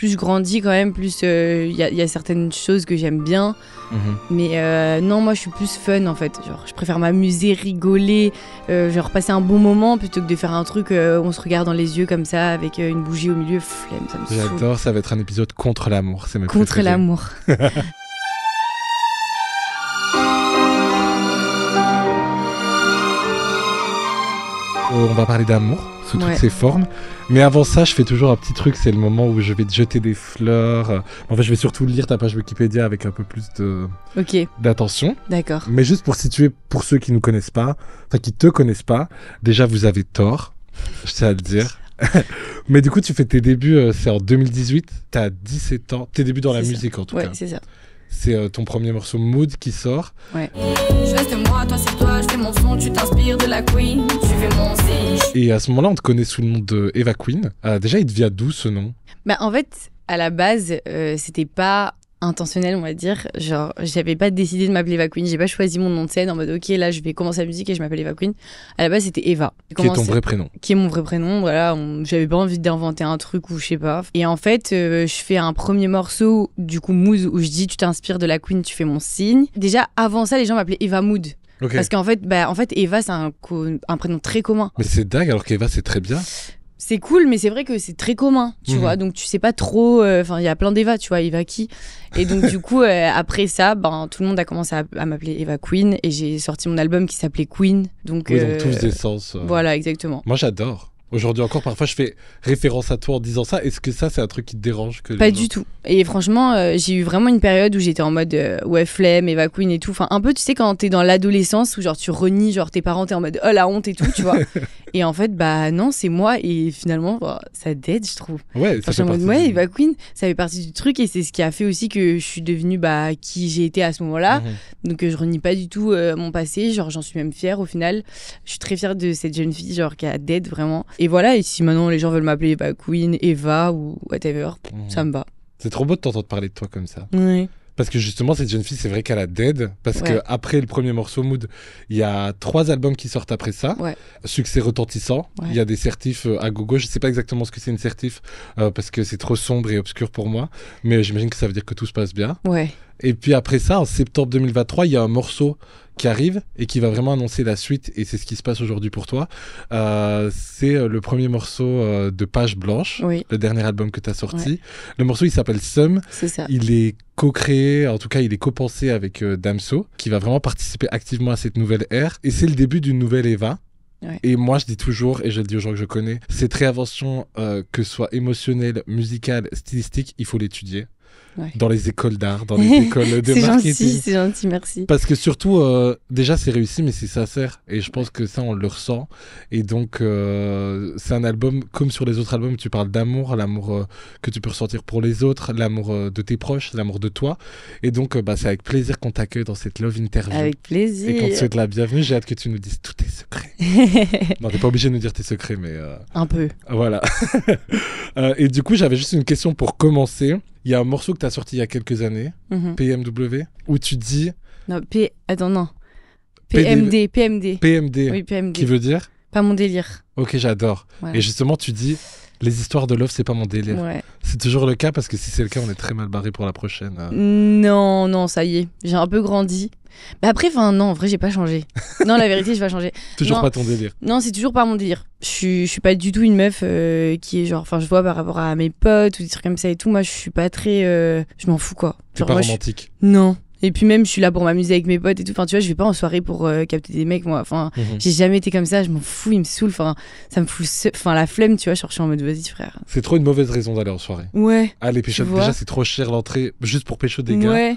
plus je grandis quand même, plus y a certaines choses que j'aime bien. Mais non, moi je suis plus fun en fait. Genre, je préfère m'amuser, rigoler, genre passer un bon moment plutôt que de faire un truc où on se regarde dans les yeux comme ça avec une bougie au milieu. Flemme, ça me saoule. J'adore, ça va être un épisode contre l'amour. C'est contre l'amour. On va parler d'amour sous toutes ses formes. Mais avant ça, je fais toujours un petit truc. C'est le moment où je vais te jeter des fleurs. En fait, je vais surtout lire ta page Wikipédia avec un peu plus d'attention. D'accord. Mais juste pour situer, pour ceux qui ne nous connaissent pas, enfin qui te connaissent pas, déjà vous avez tort, je tiens à le dire. Mais du coup, tu fais tes débuts, c'est en 2018, t'as 17 ans. Tes débuts dans la musique en tout cas. Ouais, c'est ça. C'est ton premier morceau Mood qui sort. Ouais. Je reste moi, toi c'est toi, je fais mon son, tu t'inspires de la Queen, tu fais mon signe. Et à ce moment-là, on te connaît sous le nom de Eva Queen. Déjà, il te vient d'où ce nom? Bah en fait, à la base, c'était pas intentionnel, on va dire. Genre, j'avais pas décidé de m'appeler Eva Queen, j'ai pas choisi mon nom de scène en mode ok, là je vais commencer la musique et je m'appelle Eva Queen. À la base, c'était Eva. Qui est ton vrai prénom? Qui est mon vrai prénom, voilà. J'avais pas envie d'inventer un truc ou je sais pas. Et en fait, je fais un premier morceau, du coup, Mood, où je dis tu t'inspires de la Queen, tu fais mon signe. Déjà, avant ça, les gens m'appelaient Eva Mood. Okay. Parce qu'en fait, Eva, c'est un prénom très commun. Mais c'est dingue, alors qu'Eva, c'est très bien. C'est cool, mais c'est vrai que c'est très commun, tu vois. Donc, tu sais pas trop... Enfin, il y a plein d'Eva, tu vois. Eva qui. Et donc, du coup, après ça, tout le monde a commencé à m'appeler Eva Queen. Et j'ai sorti mon album qui s'appelait Queen. Donc, oui, donc tous des sens. Voilà, exactement. Moi, j'adore. Aujourd'hui encore, parfois, je fais référence à toi en disant ça. Est-ce que ça, c'est un truc qui te dérange que Pas du tout. Et franchement, j'ai eu vraiment une période où j'étais en mode ouais, flemme, Eva Queen et tout. Enfin, un peu, tu sais, quand t'es dans l'adolescence où genre tu renies genre tes parents, t'es en mode oh la honte et tout, tu vois. Et en fait, non, c'est moi. Et finalement, ça dead, je trouve. Ouais, ça fait partie ouais, Eva Queen, ça fait partie du truc et c'est ce qui a fait aussi que je suis devenue qui j'ai été à ce moment-là. Donc, je renie pas du tout mon passé. Genre, j'en suis même fière au final. Je suis très fière de cette jeune fille, genre, qui a dead vraiment. Et voilà, et si maintenant les gens veulent m'appeler Eva Queen, Eva ou whatever, ça me va. C'est trop beau de t'entendre parler de toi comme ça. Ouais. Parce que justement, cette jeune fille, c'est vrai qu'elle a dead. Parce qu'après le premier morceau Mood, il y a 3 albums qui sortent après ça. Ouais. Succès retentissant. Il y a des certifs à gogo. Je sais pas exactement ce que c'est une certif parce que c'est trop sombre et obscur pour moi. Mais j'imagine que ça veut dire que tout se passe bien. Ouais. Et puis après ça, en septembre 2023, il y a un morceau qui arrive et qui va vraiment annoncer la suite. Et c'est ce qui se passe aujourd'hui pour toi. C'est le premier morceau de Page Blanche, le dernier album que tu as sorti. Ouais. Le morceau, il s'appelle Sum. C'est ça. Il est co-créé, en tout cas, il est co-pensé avec Damso, qui va vraiment participer activement à cette nouvelle ère. Et c'est le début d'une nouvelle Eva. Ouais. Et moi, je dis toujours, et je le dis aux gens que je connais, cette réinvention, que ce soit émotionnelle, musicale, stylistique, il faut l'étudier. Ouais. Dans les écoles d'art, dans les écoles de marketing. C'est gentil, merci. Parce que surtout, déjà c'est réussi, mais c'est sincère. Et je pense que ça, on le ressent. Et donc, c'est un album, comme sur les autres albums, tu parles d'amour, l'amour que tu peux ressentir pour les autres, l'amour de tes proches, l'amour de toi. Et donc, c'est avec plaisir qu'on t'accueille dans cette Love Interview. Avec plaisir. Et qu'on te souhaite la bienvenue. J'ai hâte que tu nous dises tous tes secrets. Non, t'es pas obligé de nous dire tes secrets, mais... Un peu. Voilà. Et du coup, j'avais juste une question pour commencer. Il y a un morceau que tu as sorti il y a quelques années, PMW, où tu dis... Non, attends, non. PMD. PMD. Oui, PMD. Qui veut dire? Pas mon délire. Ok, j'adore. Voilà. Et justement, tu dis, les histoires de love, c'est pas mon délire. Ouais. C'est toujours le cas, parce que si c'est le cas, on est très mal barré pour la prochaine. Non, ça y est. J'ai un peu grandi. Mais après, non, en vrai, j'ai pas changé. Non, la vérité, j'ai pas changé. Toujours pas ton délire. Non, c'est toujours pas mon délire. Je suis pas du tout une meuf qui est genre... Enfin, je vois par rapport à mes potes ou des trucs comme ça et tout. Moi, je suis pas très... Je m'en fous, quoi. T'es pas romantique. Non. Et puis même, je suis là pour m'amuser avec mes potes et tout. Enfin, tu vois, je vais pas en soirée pour capter des mecs, moi. Enfin, j'ai jamais été comme ça. Je m'en fous, ils me saoulent. Enfin, ça me fout la flemme, tu vois. Genre, je suis en mode, vas-y, frère. C'est trop une mauvaise raison d'aller en soirée. Ouais. Allez, pécho. Déjà, c'est trop cher l'entrée juste pour pécho des gars. Ouais.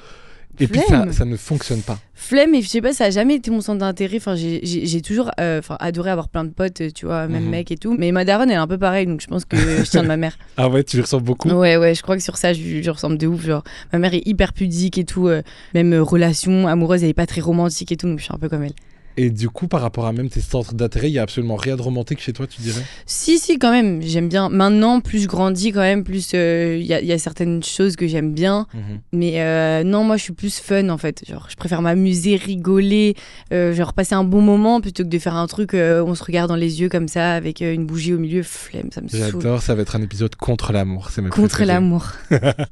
Et flemme. Puis ça ne fonctionne pas. Flemme, et je sais pas, ça a jamais été mon centre d'intérêt. Enfin, j'ai toujours adoré avoir plein de potes, tu vois, même mecs et tout. Mais ma daronne, elle est un peu pareille, donc je pense que je tiens de ma mère. Ah ouais, tu lui ressembles beaucoup? Ouais, je crois que sur ça, je ressemble de ouf. Genre, ma mère est hyper pudique et tout. Même relation amoureuse, elle est pas très romantique et tout, donc je suis un peu comme elle. Et du coup, par rapport à même tes centres d'intérêt, il y a absolument rien de romantique chez toi, tu dirais? Si, quand même, j'aime bien. Maintenant, plus je grandis quand même, plus il y a certaines choses que j'aime bien. Mais non, moi, je suis plus fun, en fait. Genre, je préfère m'amuser, rigoler, genre passer un bon moment plutôt que de faire un truc où on se regarde dans les yeux comme ça, avec une bougie au milieu, flemme, ça me saoule. J'adore, ça va être un épisode contre l'amour. C'est même Contre l'amour.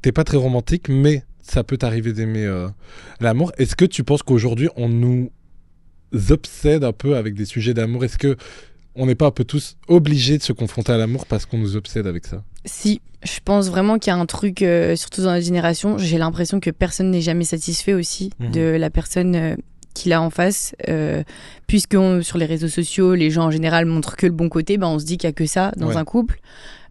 T'es pas très romantique, mais ça peut t'arriver d'aimer l'amour. Est-ce que tu penses qu'aujourd'hui, on nous obsède un peu avec des sujets d'amour? Est-ce que on n'est pas un peu tous obligés de se confronter à l'amour parce qu'on nous obsède avec ça? Si, je pense vraiment qu'il y a un truc, surtout dans notre génération, j'ai l'impression que personne n'est jamais satisfait aussi de la personne qu'il a en face, puisque sur les réseaux sociaux, les gens en général montrent que le bon côté, on se dit qu'il n'y a que ça dans un couple.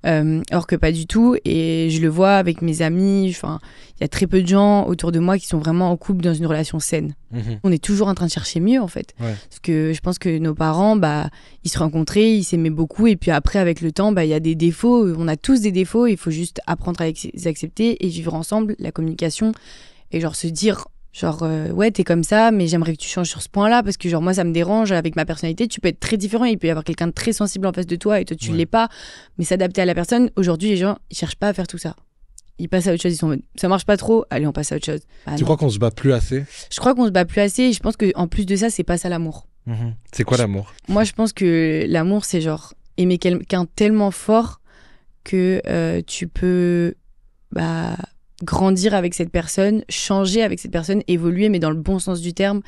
Alors que pas du tout, et je le vois avec mes amis, enfin, il y a très peu de gens autour de moi qui sont vraiment en couple dans une relation saine. On est toujours en train de chercher mieux en fait, parce que je pense que nos parents, ils se rencontraient, ils s'aimaient beaucoup, et puis après avec le temps, il y a des défauts, on a tous des défauts, il faut juste apprendre à les accepter et vivre ensemble, la communication, et genre se dire genre ouais, t'es comme ça, mais j'aimerais que tu changes sur ce point-là, parce que genre moi ça me dérange avec ma personnalité. Tu peux être très différent, il peut y avoir quelqu'un de très sensible en face de toi et toi tu l'es pas, mais s'adapter à la personne. Aujourd'hui les gens ils cherchent pas à faire tout ça, ils passent à autre chose, ils sont en mode ça marche pas trop, allez on passe à autre chose. Tu crois qu'on se bat plus assez? Je crois qu'on se bat plus assez, et je pense qu'en plus de ça c'est pas ça l'amour. C'est quoi l'amour? Moi je pense que l'amour c'est genre aimer quelqu'un tellement fort que tu peux grandir avec cette personne, changer avec cette personne, évoluer, mais dans le bon sens du terme,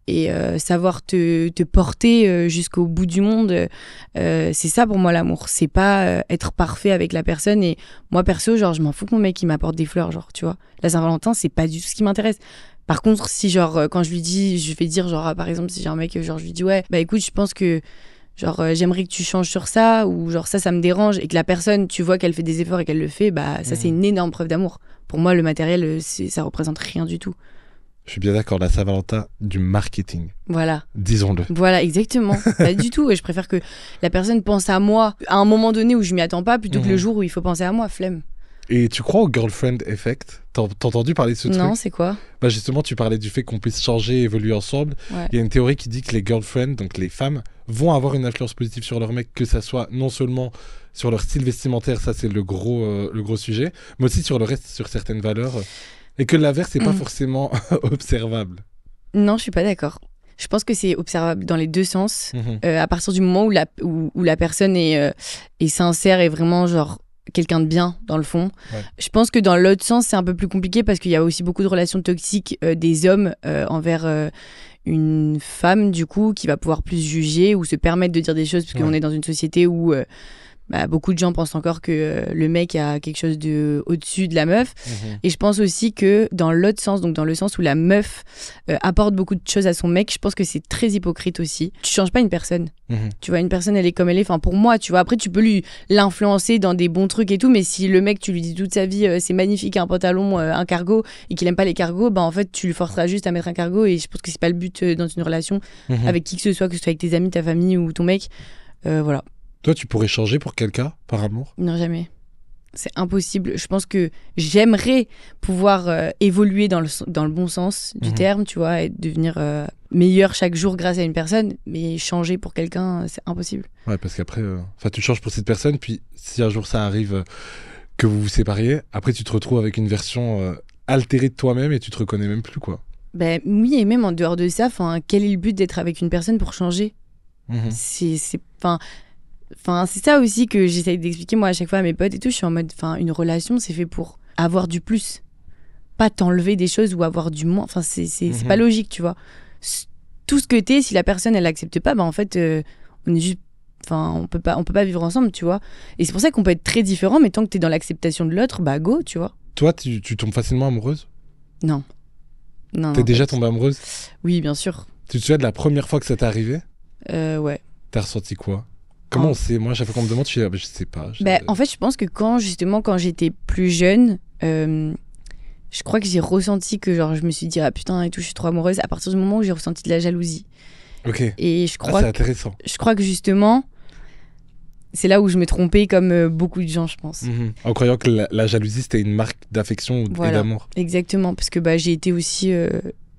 et savoir te porter jusqu'au bout du monde. C'est ça pour moi l'amour. C'est pas être parfait avec la personne. Et moi perso, genre je m'en fous que mon mec il m'apporte des fleurs, genre tu vois. La Saint-Valentin, c'est pas du tout ce qui m'intéresse. Par contre, si genre quand je lui dis, je vais dire genre par exemple si j'ai un mec, genre je lui dis ouais, écoute, je pense que genre j'aimerais que tu changes sur ça, ou genre ça me dérange, et que la personne tu vois qu'elle fait des efforts et qu'elle le fait, ça c'est une énorme preuve d'amour. Pour moi le matériel ça représente rien du tout. Je suis bien d'accord, la Saint-Valentin, du marketing. Voilà. Disons-le. Voilà, exactement. Pas du tout, et je préfère que la personne pense à moi à un moment donné où je m'y attends pas, plutôt que le jour où il faut penser à moi, flemme. Et tu crois au girlfriend effect? T'as entendu parler de ce truc? Non, c'est quoi? Justement, tu parlais du fait qu'on puisse changer et évoluer ensemble. Il y a une théorie qui dit que les girlfriends, donc les femmes, vont avoir une influence positive sur leur mec, que ça soit non seulement sur leur style vestimentaire, ça c'est le gros sujet, mais aussi sur le reste, sur certaines valeurs, et que l'inverse n'est pas forcément observable. Non, je suis pas d'accord. Je pense que c'est observable dans les deux sens. À partir du moment où la personne est sincère et vraiment genre quelqu'un de bien dans le fond. Je pense que dans l'autre sens c'est un peu plus compliqué, parce qu'il y a aussi beaucoup de relations toxiques des hommes envers une femme du coup, qui va pouvoir plus juger ou se permettre de dire des choses, parce qu'on est dans une société où beaucoup de gens pensent encore que le mec a quelque chose de au-dessus de la meuf. Et je pense aussi que dans l'autre sens, donc dans le sens où la meuf apporte beaucoup de choses à son mec, je pense que c'est très hypocrite aussi. Tu changes pas une personne. Tu vois, une personne elle est comme elle est, enfin pour moi, tu vois, après tu peux l'influencer dans des bons trucs et tout, mais si le mec tu lui dis toute sa vie c'est magnifique un pantalon, un cargo, et qu'il aime pas les cargos, en fait tu lui forceras juste à mettre un cargo, et je pense que c'est pas le but dans une relation avec qui que ce soit avec tes amis, ta famille ou ton mec. Voilà. Toi, tu pourrais changer pour quelqu'un par amour? Non, jamais. C'est impossible. Je pense que j'aimerais pouvoir évoluer dans le bon sens du terme, tu vois, et devenir meilleur chaque jour grâce à une personne, mais changer pour quelqu'un, c'est impossible. Ouais, parce qu'après, tu changes pour cette personne, puis si un jour ça arrive que vous vous sépariez, après tu te retrouves avec une version altérée de toi-même et tu te reconnais même plus, quoi. Oui, et même en dehors de ça, quel est le but d'être avec une personne pour changer? C'est ça aussi que j'essaye d'expliquer moi à chaque fois à mes potes et tout. Je suis en mode, une relation c'est fait pour avoir du plus, pas t'enlever des choses ou avoir du moins. C'est pas logique, tu vois. Tout ce que t'es, si la personne elle accepte pas, en fait on est juste, on peut pas vivre ensemble, tu vois. Et c'est pour ça qu'on peut être très différents, mais tant que t'es dans l'acceptation de l'autre, go, tu vois. Toi, tu tombes facilement amoureuse? Non. T'es déjà tombée amoureuse? Oui, bien sûr. Tu te souviens de la première fois que ça t'est arrivé? Ouais. T'as ressenti quoi? Comment on sait? Moi, à chaque fois qu'on me demande, je sais pas. En fait, je pense que quand j'étais plus jeune, je crois que j'ai ressenti que genre, je me suis dit, ah putain, et tout, je suis trop amoureuse, à partir du moment où j'ai ressenti de la jalousie. Ok. Et je crois c'est intéressant. Je crois que justement, c'est là où je me trompais, comme beaucoup de gens, je pense. En croyant que la jalousie, c'était une marque d'affection et d'amour. Exactement, parce que j'ai été aussi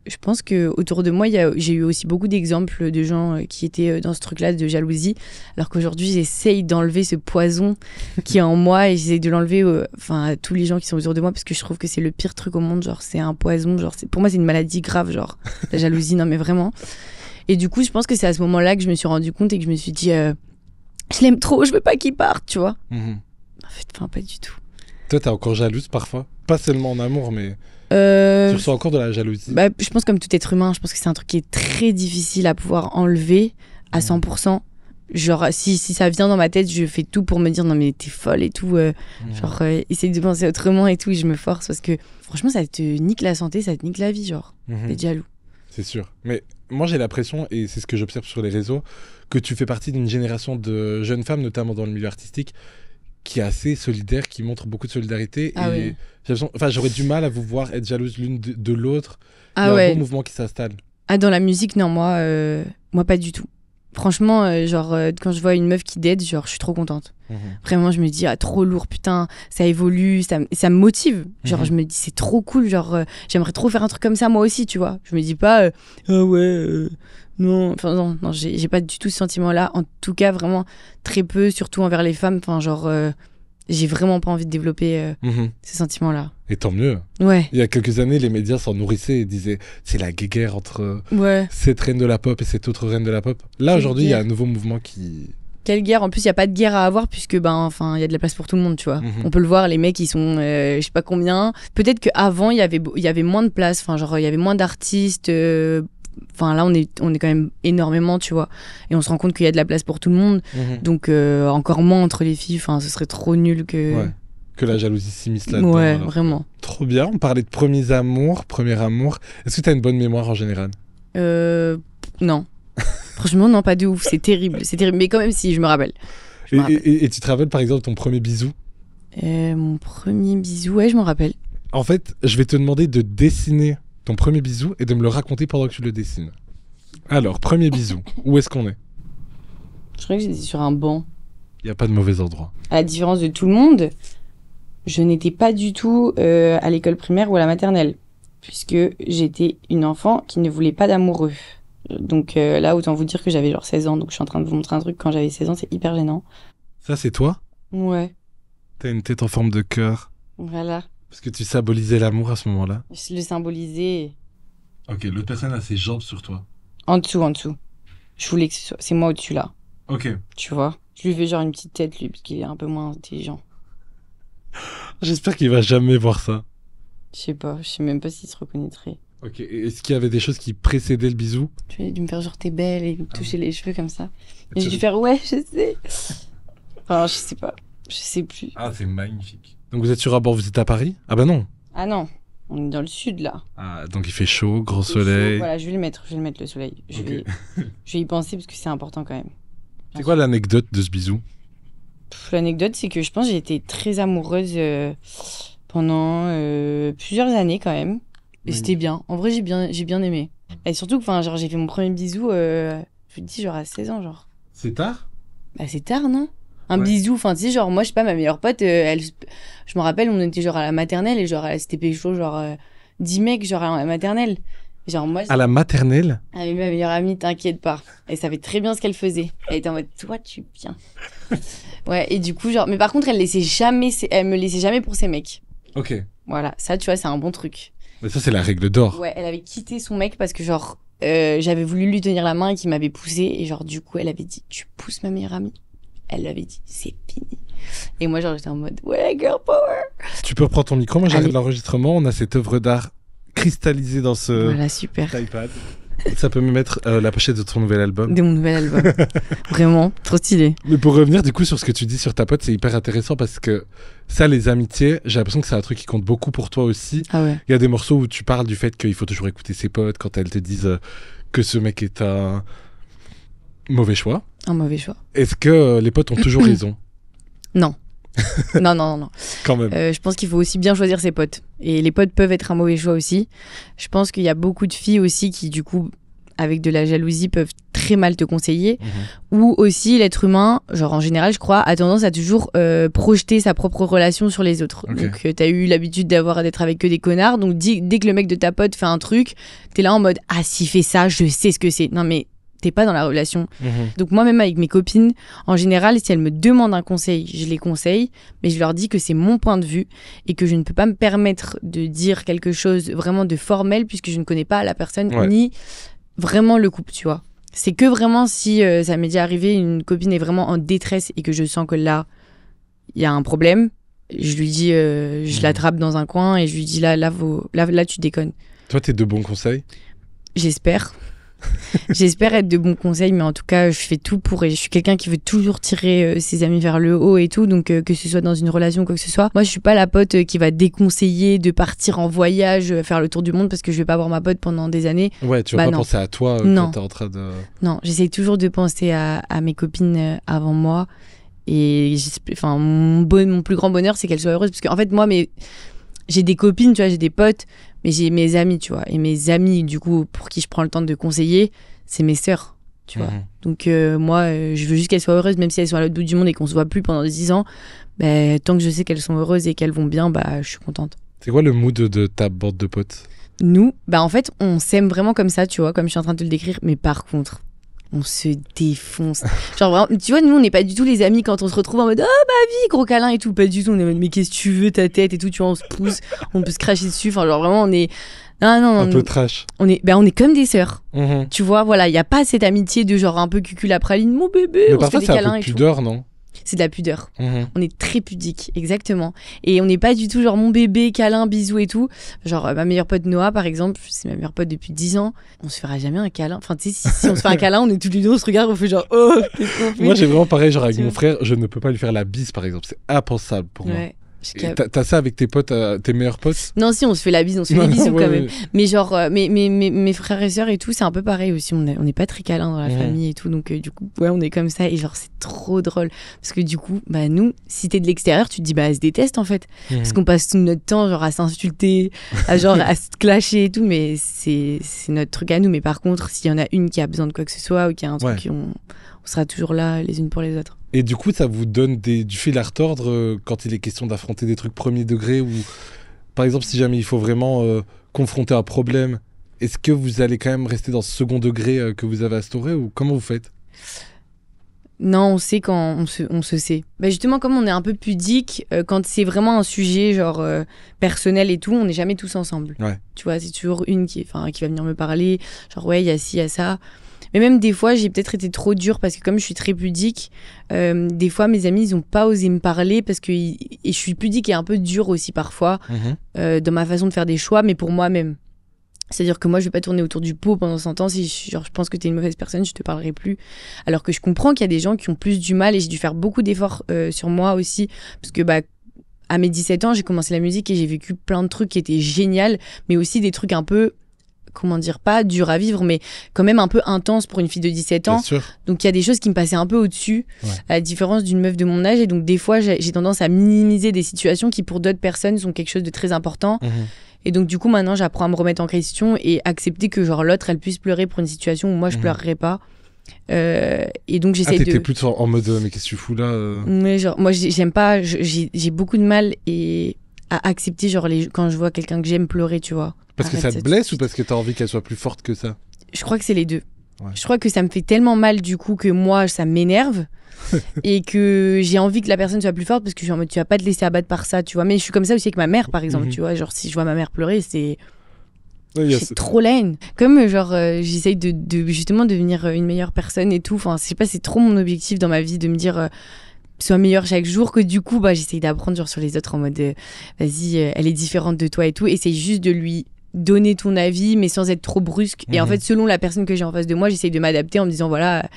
je pense que autour de moi, j'ai eu aussi beaucoup d'exemples de gens qui étaient dans ce truc-là de jalousie, alors qu'aujourd'hui, j'essaye d'enlever ce poison qui est en moi et j'essaye de l'enlever à tous les gens qui sont autour de moi parce que je trouve que c'est le pire truc au monde. Genre, c'est un poison. Genre, pour moi, c'est une maladie grave, genre, la jalousie. Non, mais vraiment. Et du coup, je pense que c'est à ce moment-là que je me suis rendu compte et que je me suis dit, je l'aime trop, je veux pas qu'il parte, tu vois. En fait, pas du tout. Toi, t'es encore jalouse parfois? Pas seulement en amour, mais tu ressens encore de la jalousie? Je pense comme tout être humain, je pense que c'est un truc qui est très difficile à pouvoir enlever à 100%. Genre, si ça vient dans ma tête, je fais tout pour me dire non mais t'es folle et tout. Genre, essaye de penser autrement et tout. Et je me force parce que franchement, ça te nique la santé, ça te nique la vie, genre. T'es jaloux. C'est sûr. Mais moi, j'ai l'impression, et c'est ce que j'observe sur les réseaux, que tu fais partie d'une génération de jeunes femmes, notamment dans le milieu artistique, qui est assez solidaire, qui montre beaucoup de solidarité. Ah et j'aurais du mal à vous voir être jalouse l'une de l'autre. Ah Il y a ouais. un bon mouvement qui s'installe. Ah, dans la musique, non, moi pas du tout. Franchement, quand je vois une meuf qui dead, genre, je suis trop contente. Vraiment, je me dis, trop lourd, putain, ça évolue, ça me motive. Genre, je me dis, c'est trop cool, genre, j'aimerais trop faire un truc comme ça, moi aussi, tu vois. Je me dis pas, non, enfin, non, j'ai pas du tout ce sentiment-là. En tout cas, vraiment, très peu, surtout envers les femmes. Enfin, genre, j'ai vraiment pas envie de développer ces sentiments-là. Et tant mieux. Ouais. Il y a quelques années, les médias s'en nourrissaient et disaient c'est la guéguerre entre Ouais. cette reine de la pop et cette autre reine de la pop. Là, Quelle aujourd'hui, il y a guerre. un nouveau mouvement qui... Quelle guerre? En plus, il y a pas de guerre à avoir puisque il y a de la place pour tout le monde, tu vois. On peut le voir, les mecs ils sont je sais pas combien. Peut-être qu'avant il y avait moins de place, enfin genre il y avait moins d'artistes. Enfin là on est quand même énormément, tu vois. Et on se rend compte qu'il y a de la place pour tout le monde. Donc encore moins entre les filles, enfin ce serait trop nul que Ouais. Que la jalousie s'immisce là-dedans. Ouais, alors. vraiment. Trop bien, on parlait de premier amour. Est-ce que tu as une bonne mémoire en général? Non. Franchement non, pas de ouf, c'est terrible, mais quand même si je me rappelle. Et tu te rappelles par exemple ton premier bisou? Mon premier bisou, ouais, je m'en rappelle. En fait, je vais te demander de dessiner ton premier bisou et de me le raconter pendant que tu le dessines. Alors, premier bisou, où est-ce qu'on est? Je crois que j'étais sur un banc. Il n'y a pas de mauvais endroit. À la différence de tout le monde, je n'étais pas du tout à l'école primaire ou à la maternelle, puisque j'étais une enfant qui ne voulait pas d'amoureux. Donc là, autant vous dire que j'avais genre 16 ans, donc je suis en train de vous montrer un truc quand j'avais 16 ans, c'est hyper gênant. Ça, c'est toi? Ouais, T'as une tête en forme de cœur. voilà. Parce que tu symbolisais l'amour à ce moment-là. Je le symbolisais Ok, l'autre personne a ses jambes sur toi. en dessous. Je voulais que c'est moi au-dessus là, Ok. tu vois. Je lui fais genre une petite tête, lui, parce qu'il est un peu moins intelligent. J'espère qu'il va jamais voir ça. Je sais même pas s'il se reconnaîtrait. Ok, et est-ce qu'il y avait des choses qui précédaient le bisou? Tu as dû me faire genre t'es belle et me toucher les cheveux comme ça. Et Tu- j'ai dû faire ouais, je sais. Enfin, je sais pas. Je sais plus. Ah, c'est magnifique. Donc vous êtes sur un bord, vous êtes à Paris? Ah bah non. Ah non, on est dans le sud là. Ah, donc il fait chaud, grand C'est chaud. soleil. Voilà, je vais le mettre le soleil. Je Ok. vais y penser parce que c'est important quand même. C'est quoi l'anecdote de ce bisou? L'anecdote, c'est que je pense que j'ai été très amoureuse pendant plusieurs années quand même. Et c'était bien. En vrai, j'ai bien aimé. Et surtout, enfin, genre, j'ai fait mon premier bisou, je te dis, genre à 16 ans, genre. C'est tard? Bah, c'est tard, non? Un Ouais. bisou, enfin, tu sais, genre, moi, je sais pas, ma meilleure pote, je me rappelle, on était genre à la maternelle et genre, elle s'était pécho, genre, 10 mecs, genre, à la maternelle. Genre, moi, À la maternelle? avec ma meilleure amie, t'inquiète pas. Elle savait très bien ce qu'elle faisait. Elle était en mode, toi, tu viens. Ouais, et du coup, genre, mais par contre, elle me laissait jamais pour ses mecs. Ok. Voilà, ça, tu vois, c'est un bon truc. Mais ça, c'est la règle d'or. Ouais, elle avait quitté son mec parce que, genre, j'avais voulu lui tenir la main et qu'il m'avait poussé. Et, genre, du coup, elle avait dit, tu pousses ma meilleure amie. Elle lui avait dit, c'est fini. Et moi, genre, j'étais en mode, ouais, girl power. Tu peux reprendre ton micro, moi j'arrête Allez. l'enregistrement. On a cette œuvre d'art cristallisée dans ce Voilà, super. iPad. Ça peut me mettre la pochette de ton nouvel album. De mon nouvel album. Vraiment, trop stylé. Mais pour revenir du coup sur ce que tu dis sur ta pote, c'est hyper intéressant parce que ça, les amitiés, j'ai l'impression que c'est un truc qui compte beaucoup pour toi aussi. Ah ouais. Il y a des morceaux où tu parles du fait qu'il faut toujours écouter ses potes quand elles te disent que ce mec est un mauvais choix. Un mauvais choix. Est-ce que les potes ont toujours raison? Non. Non. Quand même. Je pense qu'il faut aussi bien choisir ses potes. Et les potes peuvent être un mauvais choix aussi. Je pense qu'il y a beaucoup de filles aussi qui, du coup, avec de la jalousie, peuvent très mal te conseiller. Ou aussi, l'être humain, genre en général, je crois, a tendance à toujours projeter sa propre relation sur les autres. Ok. Donc, t'as eu l'habitude d'être avec que des connards. Donc, dès que le mec de ta pote fait un truc, t'es là en mode « Ah, s'il fait ça, je sais ce que c'est. » Non, mais t'es pas dans la relation. Donc, moi-même, avec mes copines, en général, si elles me demandent un conseil, je les conseille, mais je leur dis que c'est mon point de vue et que je ne peux pas me permettre de dire quelque chose vraiment de formel puisque je ne connais pas la personne ni vraiment le couple, tu vois. C'est que vraiment si ça m'est déjà arrivé, une copine est vraiment en détresse et que je sens que là, il y a un problème, je lui dis, je l'attrape dans un coin et je lui dis là, tu déconnes. Toi, t'es de bons conseils? J'espère. J'espère être de bons conseils, mais en tout cas, je fais tout pour. Et je suis quelqu'un qui veut toujours tirer ses amis vers le haut et tout. Donc, que ce soit dans une relation ou quoi que ce soit. Moi, je suis pas la pote qui va déconseiller de partir en voyage, faire le tour du monde parce que je vais pas voir ma pote pendant des années. Ouais, tu vas pas penser à toi quand t'es en train de. Non, j'essaie toujours de penser à mes copines avant moi. Et mon plus grand bonheur, c'est qu'elles soient heureuses. Parce qu'en fait, moi, j'ai des copines, tu vois, j'ai des potes, mais j'ai mes amis, tu vois. Et mes amis, du coup, pour qui je prends le temps de conseiller, c'est mes sœurs, tu vois. Donc, moi, je veux juste qu'elles soient heureuses, même si elles sont à l'autre bout du monde et qu'on se voit plus pendant 10 ans. Bah, tant que je sais qu'elles sont heureuses et qu'elles vont bien, bah, je suis contente. C'est quoi le mood de ta bande de potes? Nous, bah, en fait, on s'aime vraiment comme ça, tu vois, comme je suis en train de te le décrire. Mais par contre, on se défonce. Genre vraiment, tu vois, nous on n'est pas du tout les amis quand on se retrouve en mode oh bah vie, gros câlin et tout, pas du tout. On est en mode mais qu'est-ce que tu veux, ta tête et tout, tu vois, on se pousse, on peut se cracher dessus. Enfin, genre vraiment, on est. Non, un peu trash. On est comme des sœurs. Tu vois, voilà, il n'y a pas cette amitié de genre un peu cucul à praline, mon bébé. Mais on parfois se fait des câlins c'est un peu et pudeur, tout. non? C'est de la pudeur. On est très pudique, exactement. Et on n'est pas du tout genre mon bébé, câlin, bisous et tout. Genre ma meilleure pote Noah, par exemple, c'est ma meilleure pote depuis 10 ans. On se fera jamais un câlin. Enfin, tu sais, si on se fait un câlin, on est tous les deux, on se regarde, on fait genre oh, qu'est-ce qu'on fait? Moi, j'ai vraiment pareil, genre avec mon frère, je ne peux pas lui faire la bise, par exemple. C'est impensable pour moi. Et t'as ça avec tes potes, tes meilleurs potes? Non, si, on se fait la bise, on se fait des bisous quand même. Mais genre, mes frères et sœurs et tout, c'est un peu pareil aussi. On n'est pas très câlins dans la famille et tout. Donc, du coup, ouais, on est comme ça. Et genre, c'est trop drôle. Parce que du coup, bah, nous, si t'es de l'extérieur, tu te dis, bah, elles se détestent en fait. Parce qu'on passe tout notre temps, genre, à s'insulter, à se clasher et tout. Mais c'est notre truc à nous. Mais par contre, s'il y en a une qui a besoin de quoi que ce soit ou qui a un truc, on sera toujours là les unes pour les autres. Et du coup, ça vous donne du fil à retordre quand il est question d'affronter des trucs premier degré ou, par exemple, si jamais il faut vraiment confronter un problème, est-ce que vous allez quand même rester dans ce second degré que vous avez instauré ou comment vous faites? Non, on sait quand on se sait. Bah justement, comme on est un peu pudique, quand c'est vraiment un sujet genre personnel et tout, on n'est jamais tous ensemble. Ouais. Tu vois, c'est toujours une qui va venir me parler, genre ouais, il y a ci, il y a ça. Mais même des fois, j'ai peut-être été trop dure parce que comme je suis très pudique, des fois mes amis, ils n'ont pas osé me parler parce que et je suis pudique et un peu dure aussi parfois dans ma façon de faire des choix, mais pour moi-même. C'est-à-dire que moi, je vais pas tourner autour du pot pendant 100 ans. Si je pense que tu es une mauvaise personne, je te parlerai plus. Alors que je comprends qu'il y a des gens qui ont plus du mal et j'ai dû faire beaucoup d'efforts sur moi aussi. Parce que bah, à mes 17 ans, j'ai commencé la musique et j'ai vécu plein de trucs qui étaient géniaux, mais aussi des trucs un peu... comment dire, pas dur à vivre, mais quand même un peu intense pour une fille de 17 ans. Donc il y a des choses qui me passaient un peu au-dessus, à la différence d'une meuf de mon âge. Et donc des fois, j'ai tendance à minimiser des situations qui pour d'autres personnes sont quelque chose de très important. Et donc du coup, maintenant, j'apprends à me remettre en question et accepter que genre l'autre, elle puisse pleurer pour une situation où moi, je pleurerais pas. Et donc j'essaie t'étais plus en mode mais qu'est-ce que tu fous là Mais genre, moi, j'aime pas, j'ai beaucoup de mal à accepter genre quand je vois quelqu'un que j'aime pleurer, tu vois. Parce que ça te blesse ou parce que t'as envie qu'elle soit plus forte que ça? Je crois que c'est les deux. Je crois que ça me fait tellement mal du coup que moi ça m'énerve et que j'ai envie que la personne soit plus forte parce que je suis en mode tu vas pas te laisser abattre par ça, tu vois. Mais je suis comme ça aussi avec ma mère par exemple, tu vois. Genre si je vois ma mère pleurer, c'est trop la haine. Comme genre j'essaye de justement devenir une meilleure personne et tout. Enfin je sais pas, c'est trop mon objectif dans ma vie de me dire sois meilleure chaque jour, que du coup bah j'essaye d'apprendre genre sur les autres en mode vas-y elle est différente de toi et tout. Essaye juste de lui donner ton avis mais sans être trop brusque et en fait selon la personne que j'ai en face de moi j'essaye de m'adapter en me disant voilà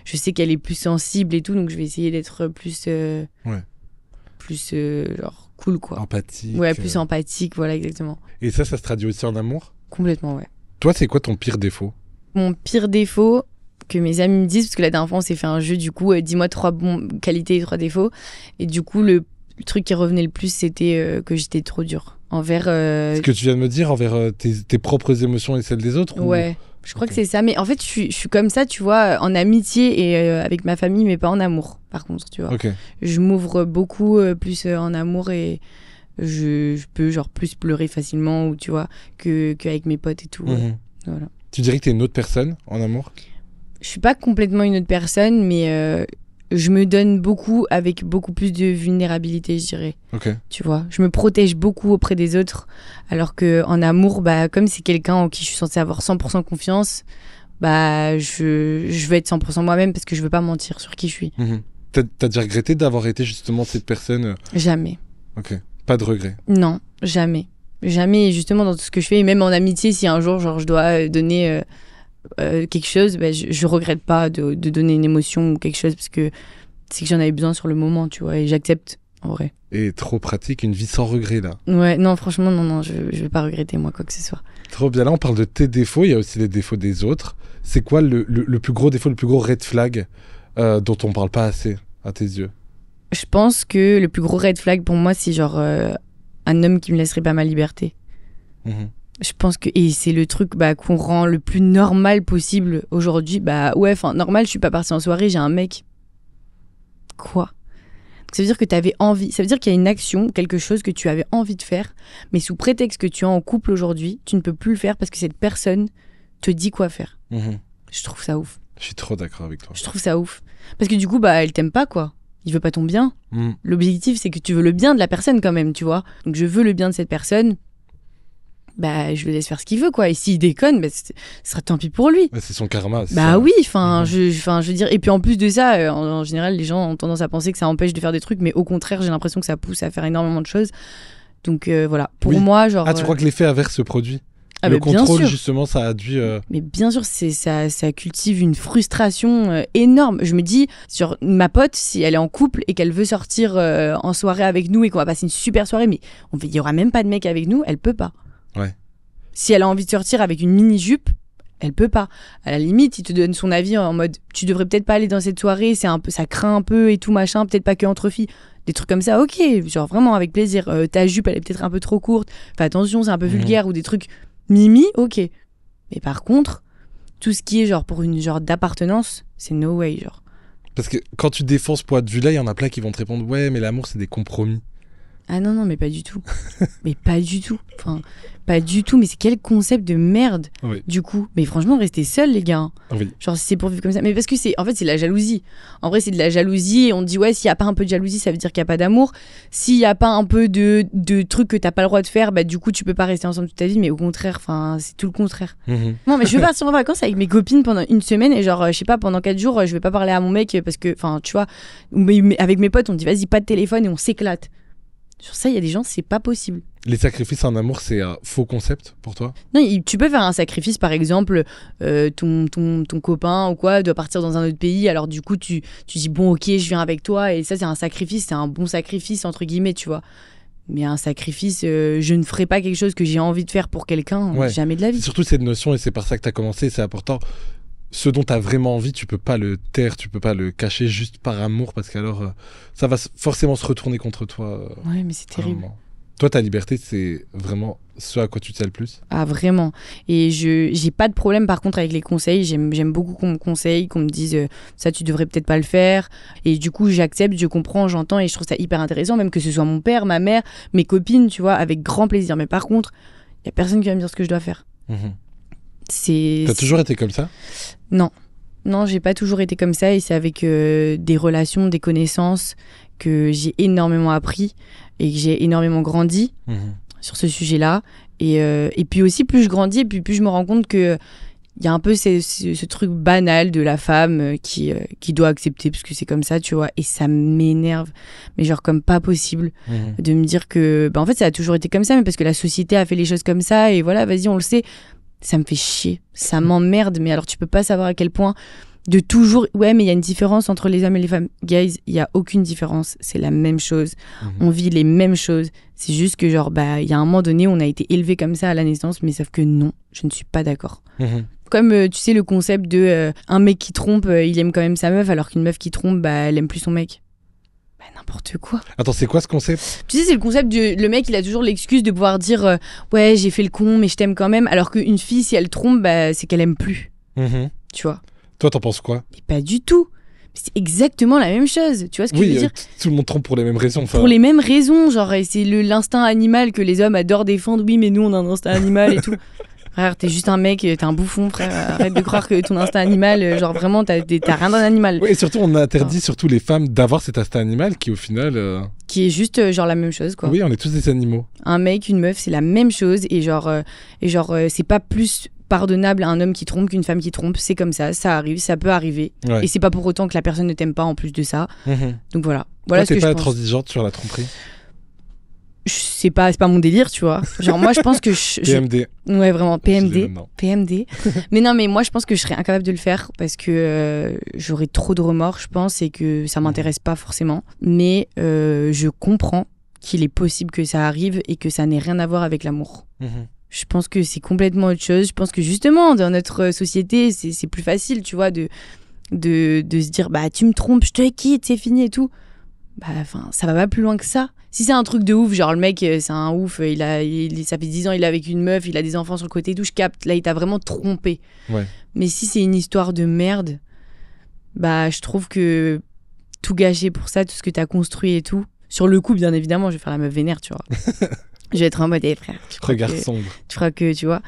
je sais qu'elle est plus sensible et tout donc je vais essayer d'être plus genre cool quoi, empathique, plus empathique, voilà exactement. Et ça se traduit aussi en amour? Complètement, ouais. Toi c'est quoi ton pire défaut? Mon pire défaut que mes amis me disent, parce que la dernière fois on s'est fait un jeu du coup dis-moi 3 qualités et 3 défauts et du coup le truc qui revenait le plus c'était que j'étais trop dure envers... Ce que tu viens de me dire, envers tes propres émotions et celles des autres? Ouais. Je crois que c'est ça. Mais en fait, je suis comme ça, tu vois, en amitié et avec ma famille, mais pas en amour, par contre, tu vois. Ok. Je m'ouvre beaucoup plus en amour et je peux genre plus pleurer facilement, ou tu vois, qu'avec mes potes et tout. Voilà. Tu dirais que t'es une autre personne en amour? Je suis pas complètement une autre personne, mais je me donne beaucoup avec beaucoup plus de vulnérabilité, je dirais. Ok. Tu vois, je me protège beaucoup auprès des autres, alors que en amour, bah, comme c'est quelqu'un en qui je suis censée avoir 100% confiance, bah, je veux être 100% moi-même parce que je veux pas mentir sur qui je suis. T'as déjà regretté d'avoir été justement cette personne? Jamais. Ok. Pas de regret? Non, jamais. Jamais, et justement, dans tout ce que je fais, et même en amitié, si un jour, genre, je dois donner quelque chose, bah, je regrette pas de donner une émotion ou quelque chose, parce que c'est que j'en avais besoin sur le moment, tu vois, et j'accepte, en vrai. Et trop pratique, une vie sans regret, là. Ouais, non, franchement, non, je vais pas regretter, moi, quoi que ce soit. Trop bien. Là, on parle de tes défauts, il y a aussi les défauts des autres. C'est quoi le plus gros défaut, le plus gros red flag dont on parle pas assez, à tes yeux? Je pense que le plus gros red flag pour moi, c'est genre un homme qui me laisserait pas ma liberté. Je pense que, et c'est le truc bah, qu'on rend le plus normal possible aujourd'hui. Bah ouais, enfin, normal, je suis pas partie en soirée, j'ai un mec. Quoi? Donc, ça veut dire que tu avais envie, ça veut dire qu'il y a une action, quelque chose que tu avais envie de faire, mais sous prétexte que tu es en couple aujourd'hui, tu ne peux plus le faire parce que cette personne te dit quoi faire. Je trouve ça ouf. Je suis trop d'accord avec toi. Je trouve ça ouf. Parce que du coup, bah, elle t'aime pas, quoi. Il veut pas ton bien. L'objectif, c'est que tu veux le bien de la personne quand même, tu vois. Donc je veux le bien de cette personne. Bah, je le laisse faire ce qu'il veut, quoi. Et s'il déconne, bah, ce sera tant pis pour lui. C'est son karma. Bah ça. Oui, enfin, je veux dire. Et puis en plus de ça, en général, les gens ont tendance à penser que ça empêche de faire des trucs, mais au contraire, j'ai l'impression que ça pousse à faire énormément de choses. Donc voilà. Pour moi, genre. Ah, tu crois que l'effet inverse se produit? Le contrôle, justement, ça a dû... Mais bien sûr, ça cultive une frustration énorme. Je me dis, sur ma pote, si elle est en couple et qu'elle veut sortir en soirée avec nous et qu'on va passer une super soirée, mais il n'y aura même pas de mec avec nous, elle peut pas. Ouais. Si elle a envie de sortir avec une mini-jupe, elle peut pas. À la limite, il te donne son avis en mode, tu devrais peut-être pas aller dans cette soirée, c'est un peu, ça craint un peu et tout machin, peut-être pas que entre filles. Des trucs comme ça, ok, genre vraiment avec plaisir. Ta jupe, elle est peut-être un peu trop courte. Fais attention, c'est un peu vulgaire ou des trucs... Mimi, ok. Mais par contre, tout ce qui est genre pour une genre d'appartenance, c'est no way, genre. Parce que quand tu défends ce point de vue-là, il y en a plein qui vont te répondre « Ouais, mais l'amour, c'est des compromis. » Ah non, mais pas du tout. Mais pas du tout. Enfin, pas du tout. Mais c'est quel concept de merde, du coup. Mais franchement, restez seuls, les gars. Oui. Genre, si c'est pour vivre comme ça. Mais parce que en fait, c'est la jalousie. En vrai, c'est de la jalousie. Et on dit, ouais, s'il n'y a pas un peu de jalousie, ça veut dire qu'il n'y a pas d'amour. S'il n'y a pas un peu de trucs que tu n'as pas le droit de faire, bah, du coup, tu peux pas rester ensemble toute ta vie. Mais au contraire, c'est tout le contraire. Non, mais je veux partir en vacances avec mes copines pendant une semaine. Et genre, je sais pas, pendant 4 jours, je vais pas parler à mon mec parce que, enfin, tu vois, avec mes potes, on dit, vas-y, pas de téléphone et on s'éclate. Sur ça, il y a des gens, c'est pas possible. Les sacrifices en amour, c'est un faux concept pour toi? Non, tu peux faire un sacrifice, par exemple, ton copain ou quoi doit partir dans un autre pays, alors du coup, tu dis, bon, ok, je viens avec toi, et ça, c'est un sacrifice, c'est un bon sacrifice, entre guillemets, tu vois. Mais un sacrifice, je ne ferai pas quelque chose que j'ai envie de faire pour quelqu'un, jamais de la vie. C'est surtout cette notion, et c'est par ça que tu as commencé, c'est important. Ce dont tu as vraiment envie, tu peux pas le taire, tu peux pas le cacher juste par amour, parce qu'alors ça va forcément se retourner contre toi. Ouais, mais c'est terrible. Toi, ta liberté, c'est vraiment ce à quoi tu tiens le plus? Ah, vraiment. Et j'ai pas de problème, par contre, avec les conseils. J'aime beaucoup qu'on me conseille, qu'on me dise ça, tu devrais peut-être pas le faire. Et du coup, j'accepte, je comprends, j'entends, et je trouve ça hyper intéressant, même que ce soit mon père, ma mère, mes copines, tu vois, avec grand plaisir. Mais par contre, il y a personne qui va me dire ce que je dois faire. T'as toujours été comme ça? Non, j'ai pas toujours été comme ça, et c'est avec des relations, des connaissances que j'ai énormément appris et que j'ai énormément grandi sur ce sujet-là. Et puis aussi, plus je grandis, et puis plus je me rends compte que il y a un peu ce truc banal de la femme qui doit accepter parce que c'est comme ça, tu vois, et ça m'énerve, mais genre comme pas possible de me dire que en fait ça a toujours été comme ça, mais parce que la société a fait les choses comme ça, et voilà, vas-y, on le sait. Ça me fait chier, ça m'emmerde, mais alors tu peux pas savoir à quel point de toujours... Ouais, mais il y a une différence entre les hommes et les femmes. Guys, il y a aucune différence, c'est la même chose. On vit les mêmes choses. C'est juste que genre, il y a un moment donné, on a été élevé comme ça à la naissance, mais sauf que non, je ne suis pas d'accord. Comme, tu sais, le concept de un mec qui trompe, il aime quand même sa meuf, alors qu'une meuf qui trompe, elle aime plus son mec. Bah, n'importe quoi. Attends, c'est quoi ce concept? Tu sais, c'est le concept du le mec, il a toujours l'excuse de pouvoir dire ouais, j'ai fait le con, mais je t'aime quand même. Alors qu'une fille, si elle trompe, bah, c'est qu'elle aime plus. Tu vois. Toi, t'en penses quoi? Mais pas du tout. C'est exactement la même chose. Tu vois ce que je veux dire? Tout le monde trompe pour les mêmes raisons. Pour les mêmes raisons. Genre, et c'est l'instinct animal que les hommes adorent défendre. Oui, mais nous, on a un instinct animal et tout. Frère, t'es juste un mec, t'es un bouffon, frère. Arrête de croire que ton instinct animal, genre vraiment, t'as rien d'un animal. Oui, et surtout, on interdit surtout les femmes d'avoir cet instinct animal qui, au final. Qui est juste, genre, la même chose, quoi. Oui, on est tous des animaux. Un mec, une meuf, c'est la même chose. Et genre, c'est pas plus pardonnable à un homme qui trompe qu'une femme qui trompe. C'est comme ça arrive, ça peut arriver. Ouais. Et c'est pas pour autant que la personne ne t'aime pas en plus de ça. Donc voilà. Toi, Ce t'es que pas je pense. transigeante sur la tromperie? C'est pas mon délire, tu vois. Genre, moi, je pense que PMD. Ouais, vraiment, Je dis PMD. non. PMD. Mais non, mais moi, je pense que je serais incapable de le faire parce que j'aurais trop de remords, je pense, et que ça m'intéresse pas forcément. Mais je comprends qu'il est possible que ça arrive et que ça n'ait rien à voir avec l'amour. Je pense que c'est complètement autre chose. Je pense que justement, dans notre société, c'est plus facile, tu vois, de se dire, bah, tu me trompes, je te quitte, c'est fini et tout. Bah, enfin, ça va pas plus loin que ça. Si c'est un truc de ouf, genre le mec, c'est un ouf, ça fait 10 ans, il est avec une meuf, il a des enfants sur le côté et tout, je capte. Là, il t'a vraiment trompé. Ouais. Mais si c'est une histoire de merde, bah, je trouve que tout gâcher pour ça, tout ce que t'as construit et tout. Sur le coup, bien évidemment, je vais faire la meuf vénère, tu vois. Je vais être en mode, frère. Regard sombre. Tu feras que, tu vois.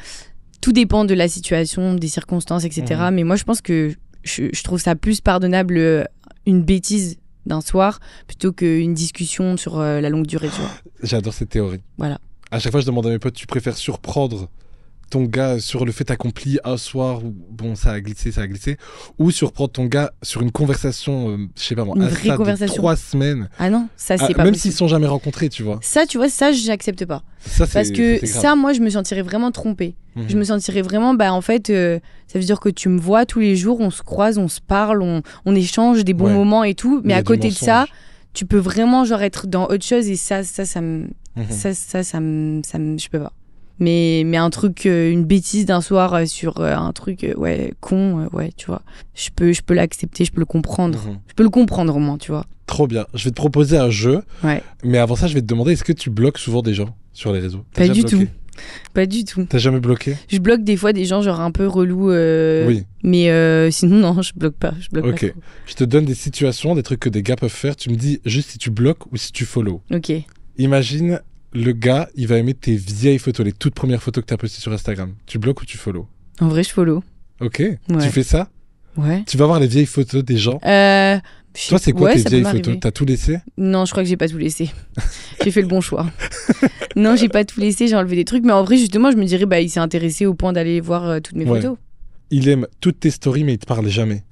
Tout dépend de la situation, des circonstances, etc. Mais moi, je pense que je trouve ça plus pardonnable une bêtise d'un soir plutôt qu'une discussion sur la longue durée, tu vois. J'adore cette théorie. Voilà. À chaque fois, je demande à mes potes, tu préfères surprendre ton gars sur le fait accompli un soir où, bon, ça a glissé, ou surprendre ton gars sur une conversation, je sais pas moi, Une vraie conversation. de 3 semaines. Ah non, ça, c'est pas même possible. s'ils sont jamais rencontrés, tu vois. Ça, tu vois, ça, j'accepte pas. Ça, Parce que ça, moi, je me sentirais vraiment trompée. Je me sentirais vraiment, bah, en fait, ça veut dire que tu me vois tous les jours, on se croise, on se parle, on échange des bons moments et tout. Mais à côté de ça, tu peux vraiment, genre, être dans autre chose et ça me. Je peux pas. Mais un truc, une bêtise d'un soir sur un truc, ouais, con, ouais, tu vois. Je peux l'accepter, je peux le comprendre. Je peux le comprendre au moins, tu vois. Trop bien. Je vais te proposer un jeu. Ouais. Mais avant ça, je vais te demander, est-ce que tu bloques souvent des gens sur les réseaux? Pas du tout. Pas du tout. T'as jamais bloqué? Je bloque des fois des gens genre un peu relous. Oui. Mais sinon, non, je bloque pas. Ok. Pas trop. Je te donne des situations, des trucs que des gars peuvent faire. Tu me dis juste si tu bloques ou si tu follow. Ok. Imagine, le gars, il va aimer tes vieilles photos, les toutes premières photos que t'as postées sur Instagram. Tu bloques ou tu follow? En vrai, je follow. Ok. Ouais. Tu fais ça? Ouais. Tu vas voir les vieilles photos des gens? Toi, c'est quoi tes vieilles photos? T'as tout laissé? Non, je crois que j'ai pas tout laissé. J'ai fait le bon choix. Non, j'ai pas tout laissé, j'ai enlevé des trucs. Mais en vrai, justement, je me dirais, bah, il s'est intéressé au point d'aller voir toutes mes photos. Il aime toutes tes stories, mais il te parle jamais.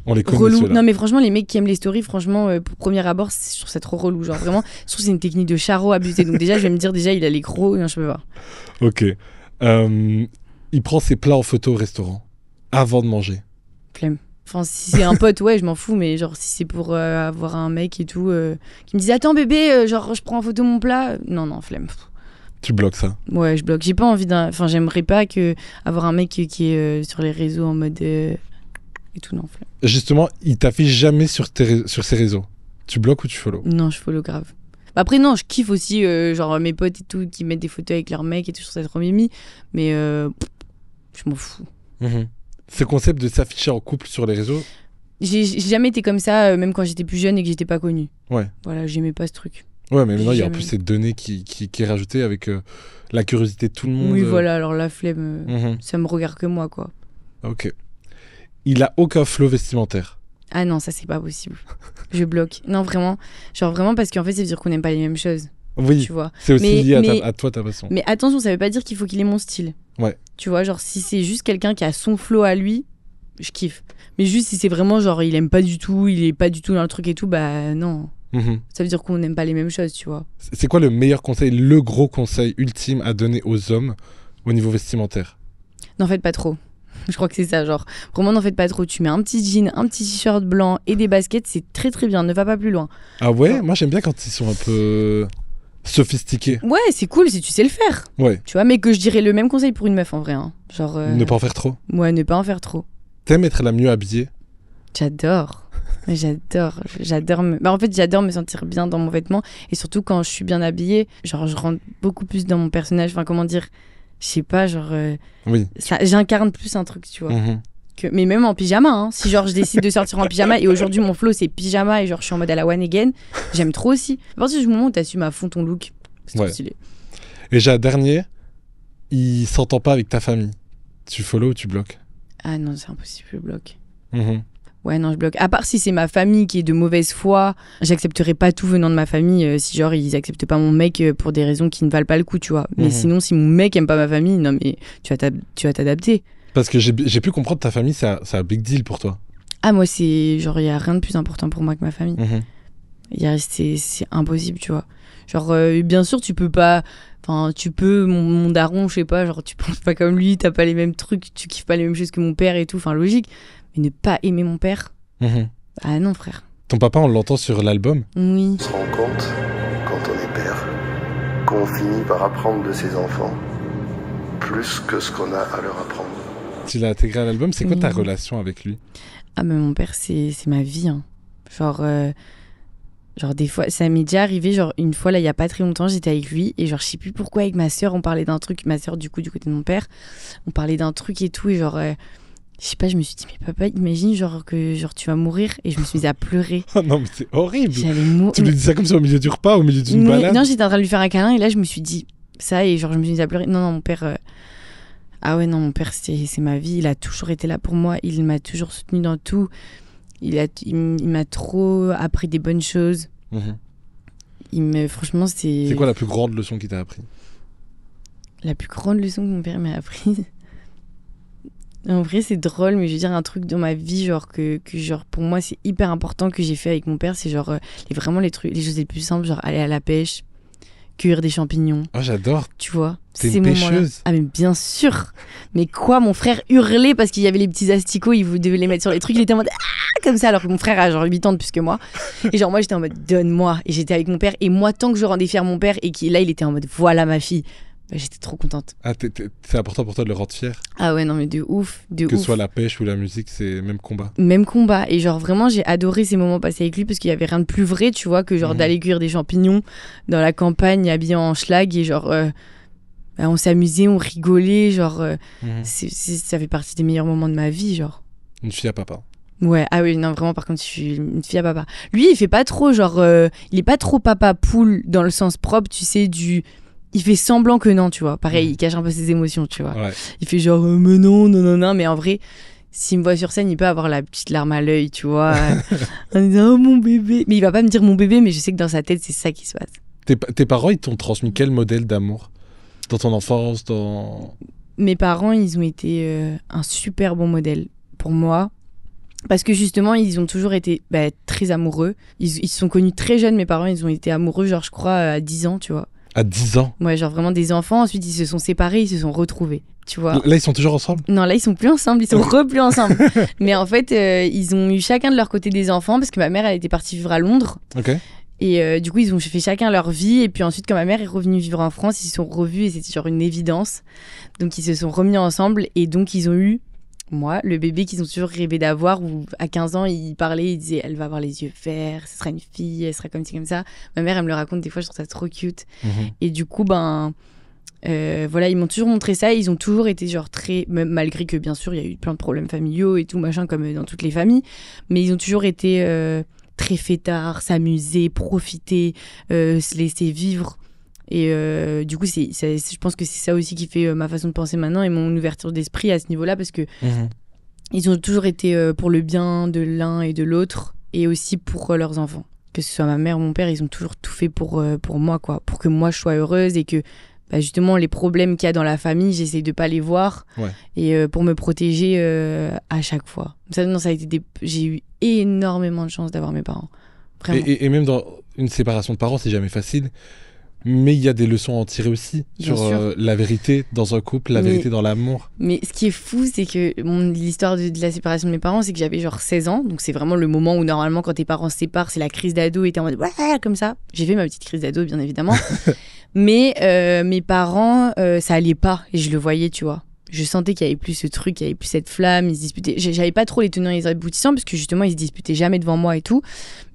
On les connaît, relou. ceux-là. Non, mais franchement, les mecs qui aiment les stories, franchement, pour premier abord, je trouve ça trop relou. Genre, vraiment, je trouve que c'est une technique de charreau abusée. Donc, déjà, je vais me dire, il a les gros. Non, je peux pas. Ok. Il prend ses plats en photo au restaurant avant de manger. Flemme. Enfin, si c'est un pote, ouais, je m'en fous, mais genre, si c'est pour avoir un mec et tout, qui me dit, attends, bébé, genre, je prends en photo mon plat. Non, flemme. Tu bloques ça? Ouais, je bloque. J'ai pas envie d'un. Enfin, j'aimerais pas avoir un mec qui est sur les réseaux en mode. Et tout, non, flemme. Justement, il t'affiche jamais sur ses réseaux. Tu bloques ou tu follow? Non, je follow grave. Après, non, je kiffe aussi, genre, mes potes et tout, qui mettent des photos avec leurs mecs et tout, je trouve ça trop mimi. Mais je m'en fous. Ce concept de s'afficher en couple sur les réseaux? J'ai jamais été comme ça, même quand j'étais plus jeune et que j'étais pas connue. Ouais. Voilà, j'aimais pas ce truc. Ouais, mais maintenant, il y a en plus cette donnée qui est rajoutée avec la curiosité de tout le monde. Oui, voilà, alors la flemme, ça me regarde que moi, quoi. Ok. Il a aucun flow vestimentaire. Ah non, ça, c'est pas possible. Je bloque. Non, vraiment. Genre, vraiment, parce qu'en fait, ça veut dire qu'on n'aime pas les mêmes choses. Oui, tu vois. C'est aussi lié à toi, ta façon. Mais attention, ça veut pas dire qu'il faut qu'il ait mon style. Ouais. Tu vois, genre, si c'est juste quelqu'un qui a son flow à lui, je kiffe. Mais juste si c'est vraiment genre, il aime pas du tout, il est pas du tout dans le truc et tout, bah non. Ça veut dire qu'on n'aime pas les mêmes choses, tu vois. C'est quoi le meilleur conseil, le gros conseil ultime à donner aux hommes au niveau vestimentaire? N'en faites pas trop. Je crois que c'est ça, genre, vraiment n'en faites pas trop. Tu mets un petit jean, un petit t-shirt blanc et des baskets, c'est très très bien, ne va pas plus loin. Ah ouais, moi j'aime bien quand ils sont un peu sophistiqués. Ouais, c'est cool si tu sais le faire. Ouais. Tu vois, mais que je dirais le même conseil pour une meuf en vrai. Hein. Genre. Ne pas en faire trop. Ouais, ne pas en faire trop. T'aimes être la mieux habillée? J'adore. J'adore en fait, j'adore me sentir bien dans mon vêtement et surtout quand je suis bien habillée, genre je rentre beaucoup plus dans mon personnage, enfin comment dire, je sais pas, genre Oui. j'incarne plus un truc, tu vois. Mhm. Mais même en pyjama, hein. Si genre je décide de sortir en pyjama et aujourd'hui mon flow c'est pyjama et genre je suis en mode à la one again, j'aime trop aussi. À partir du moment où t'assumes à fond ton look, c'est trop Ouais. stylé. Et j'ai un dernier, il s'entend pas avec ta famille. Tu follow ou tu bloques? Ah non, c'est impossible, je bloque. Mhm. Ouais, non, je bloque. À part si c'est ma famille qui est de mauvaise foi, j'accepterai pas tout venant de ma famille si genre ils acceptent pas mon mec pour des raisons qui ne valent pas le coup, tu vois. Mais Mhm. sinon, si mon mec aime pas ma famille, non mais tu vas t'adapter. Parce que j'ai pu comprendre ta famille, c'est un big deal pour toi. Ah, moi, c'est genre, il y a rien de plus important pour moi que ma famille. Mhm. C'est impossible, tu vois. Genre, bien sûr, tu peux pas. Enfin, tu peux, mon daron, je sais pas, genre, tu penses pas comme lui, t'as pas les mêmes trucs, tu kiffes pas les mêmes choses que mon père et tout, enfin, logique. Mais ne pas aimer mon père, Mhm. ah non, frère. Ton papa, on l'entend sur l'album. Oui. On se rend compte, quand on est père, qu'on finit par apprendre de ses enfants plus que ce qu'on a à leur apprendre. Tu l'as intégré à l'album, c'est quoi ta Oui. relation avec lui? Ah, mais mon père, c'est ma vie, hein. Genre, des fois, ça m'est déjà arrivé, genre, une fois, là, il y a pas très longtemps, j'étais avec lui, et genre, je sais plus pourquoi, avec ma sœur, on parlait d'un truc, ma sœur, du coup, du côté de mon père, on parlait d'un truc et tout, et genre, je sais pas, je me suis dit, mais papa, imagine, genre, que genre, tu vas mourir, et je me suis mise à pleurer. Oh non, mais c'est horrible. J'allais mourir. Tu lui dis ça comme ça au milieu du repas, au milieu d'une Mais balade? non, j'étais en train de lui faire un câlin, et là, je me suis dit ça, et genre, je me suis mise à pleurer. Non, non, mon père. Ah ouais, non, mon père, c'est ma vie, il a toujours été là pour moi, il m'a toujours soutenue dans tout, il m'a trop appris des bonnes choses. Mhm. Franchement, C'est quoi la plus grande leçon qu'il t'a appris? la plus grande leçon que mon père m'a apprise? En vrai, c'est drôle, mais je veux dire, un truc dans ma vie, genre, que genre, pour moi, c'est hyper important que j'ai fait avec mon père, c'est genre, vraiment les choses les plus simples, genre, aller à la pêche, cueillir des champignons, Oh, j'adore. tu vois. T'es ces une moments-là. pêcheuse. Ah, mais bien sûr. Mais quoi, mon frère hurlait parce qu'il y avait les petits asticots, il devait les mettre sur les trucs, il était en mode ah, comme ça, alors que mon frère a genre 8 ans de plus que moi. Et genre, moi, j'étais en mode donne-moi. Et j'étais avec mon père, et moi, tant que je rendais fier mon père, et qu'il là, il était en mode voilà ma fille. Bah, j'étais trop contente. Ah, c'est important pour toi de le rendre fier. Ah ouais, non, mais de ouf, de Que ouf. ce soit la pêche ou la musique, c'est même combat. Même combat. Et genre, vraiment, j'ai adoré ces moments passés avec lui parce qu'il y avait rien de plus vrai, tu vois, que genre Mhm. d'aller cueillir des champignons dans la campagne, habillé en schlag, et genre, bah, on s'amusait, on rigolait, genre, Mhm. ça fait partie des meilleurs moments de ma vie, genre. Une fille à papa. Ouais, ah oui, non, vraiment, par contre, je suis une fille à papa. Lui, il fait pas trop, genre, il est pas trop papa poule dans le sens propre, tu sais, il fait semblant que non, tu vois. Pareil, il cache un peu ses émotions, tu vois. Ouais. Il fait genre, mais non, non, non, non, mais en vrai, s'il me voit sur scène, il peut avoir la petite larme à l'œil, tu vois, en disant, oh mon bébé. Mais il va pas me dire mon bébé, mais je sais que dans sa tête, c'est ça qui se passe. Tes parents, ils t'ont transmis quel modèle d'amour? Dans ton enfance, dans... Mes parents, ils ont été un super bon modèle pour moi. Parce que justement, ils ont toujours été très amoureux. Ils se sont connus très jeunes, mes parents. Ils ont été amoureux, genre, je crois, à 10 ans, tu vois. À 10 ans. Ouais, genre vraiment des enfants. Ensuite, ils se sont séparés, ils se sont retrouvés, tu vois. Là, ils sont toujours ensemble? Non, là, ils sont plus ensemble, ils sont plus ensemble. Mais en fait, ils ont eu chacun de leur côté des enfants parce que ma mère, elle était partie vivre à Londres. Ok. Et du coup, ils ont fait chacun leur vie. Et puis ensuite, quand ma mère est revenue vivre en France, ils se sont revus et c'était genre une évidence. Donc, ils se sont remis ensemble et donc, ils ont eu, moi, le bébé qu'ils ont toujours rêvé d'avoir, où à 15 ans, ils parlaient, ils disaient, elle va avoir les yeux verts, ce sera une fille, elle sera comme ci, comme ça. Ma mère, elle me le raconte des fois, je trouve ça trop cute. Mhm. Et du coup, voilà, ils m'ont toujours montré ça. Ils ont toujours été genre très, même malgré que bien sûr, il y a eu plein de problèmes familiaux et tout, machin, comme dans toutes les familles. Mais ils ont toujours été très fêtards, s'amuser, profiter, se laisser vivre. Et du coup, je pense que c'est ça aussi qui fait ma façon de penser maintenant et mon ouverture d'esprit à ce niveau-là, parce que Mhm. ils ont toujours été pour le bien de l'un et de l'autre, et aussi pour leurs enfants. Que ce soit ma mère ou mon père, ils ont toujours tout fait pour moi, quoi. Pour que moi, je sois heureuse et que justement, les problèmes qu'il y a dans la famille, j'essaie de pas les voir. Ouais. Et pour me protéger à chaque fois. Ça a été j'ai eu énormément de chance d'avoir mes parents. Vraiment. Et même dans une séparation de parents, c'est jamais facile. Mais il y a des leçons à en tirer aussi Bien sur sûr. la vérité dans un couple, la Mais- vérité dans l'amour. Mais ce qui est fou, c'est que l'histoire de la séparation de mes parents, c'est que j'avais genre 16 ans. Donc c'est vraiment le moment où normalement, quand tes parents se séparent, c'est la crise d'ado et t'es en mode ouais, comme ça. J'ai fait ma petite crise d'ado, bien évidemment. Mais mes parents, ça allait pas. Et je le voyais, tu vois. je sentais qu'il y avait plus ce truc, qu'il y avait plus cette flamme, ils se disputaient. J'avais pas trop les tenants et les aboutissants parce que justement ils se disputaient jamais devant moi et tout,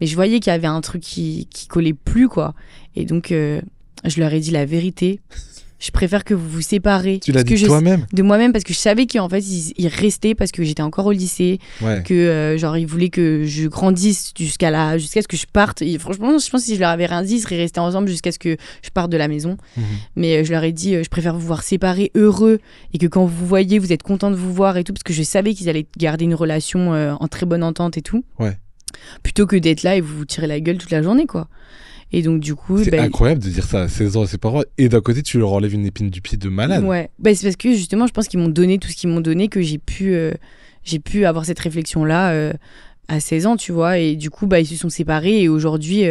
mais je voyais qu'il y avait un truc qui collait plus, quoi. Et donc je leur ai dit la vérité. Je préfère que vous vous séparez. Tu l'as dit toi-même? De moi-même, parce que je savais qu'en fait ils restaient parce que j'étais encore au lycée, que genre ils voulaient que je grandisse jusqu'à ce que je parte. Et franchement, je pense que si je leur avais rien dit, ils seraient restés ensemble jusqu'à ce que je parte de la maison. Mais je leur ai dit, je préfère vous voir séparés, heureux, et que quand vous voyez, vous êtes contents de vous voir et tout, parce que je savais qu'ils allaient garder une relation en très bonne entente et tout. Plutôt que d'être là et vous tirer la gueule toute la journée, quoi. Et donc du coup, c'est incroyable de dire ça à 16 ans à ses parents, et d'un côté tu leur enlèves une épine du pied de malade. Ouais, c'est parce que justement je pense qu'ils m'ont donné tout ce qu'ils m'ont donné, que j'ai pu avoir cette réflexion là à 16 ans, tu vois. Et du coup ils se sont séparés, et aujourd'hui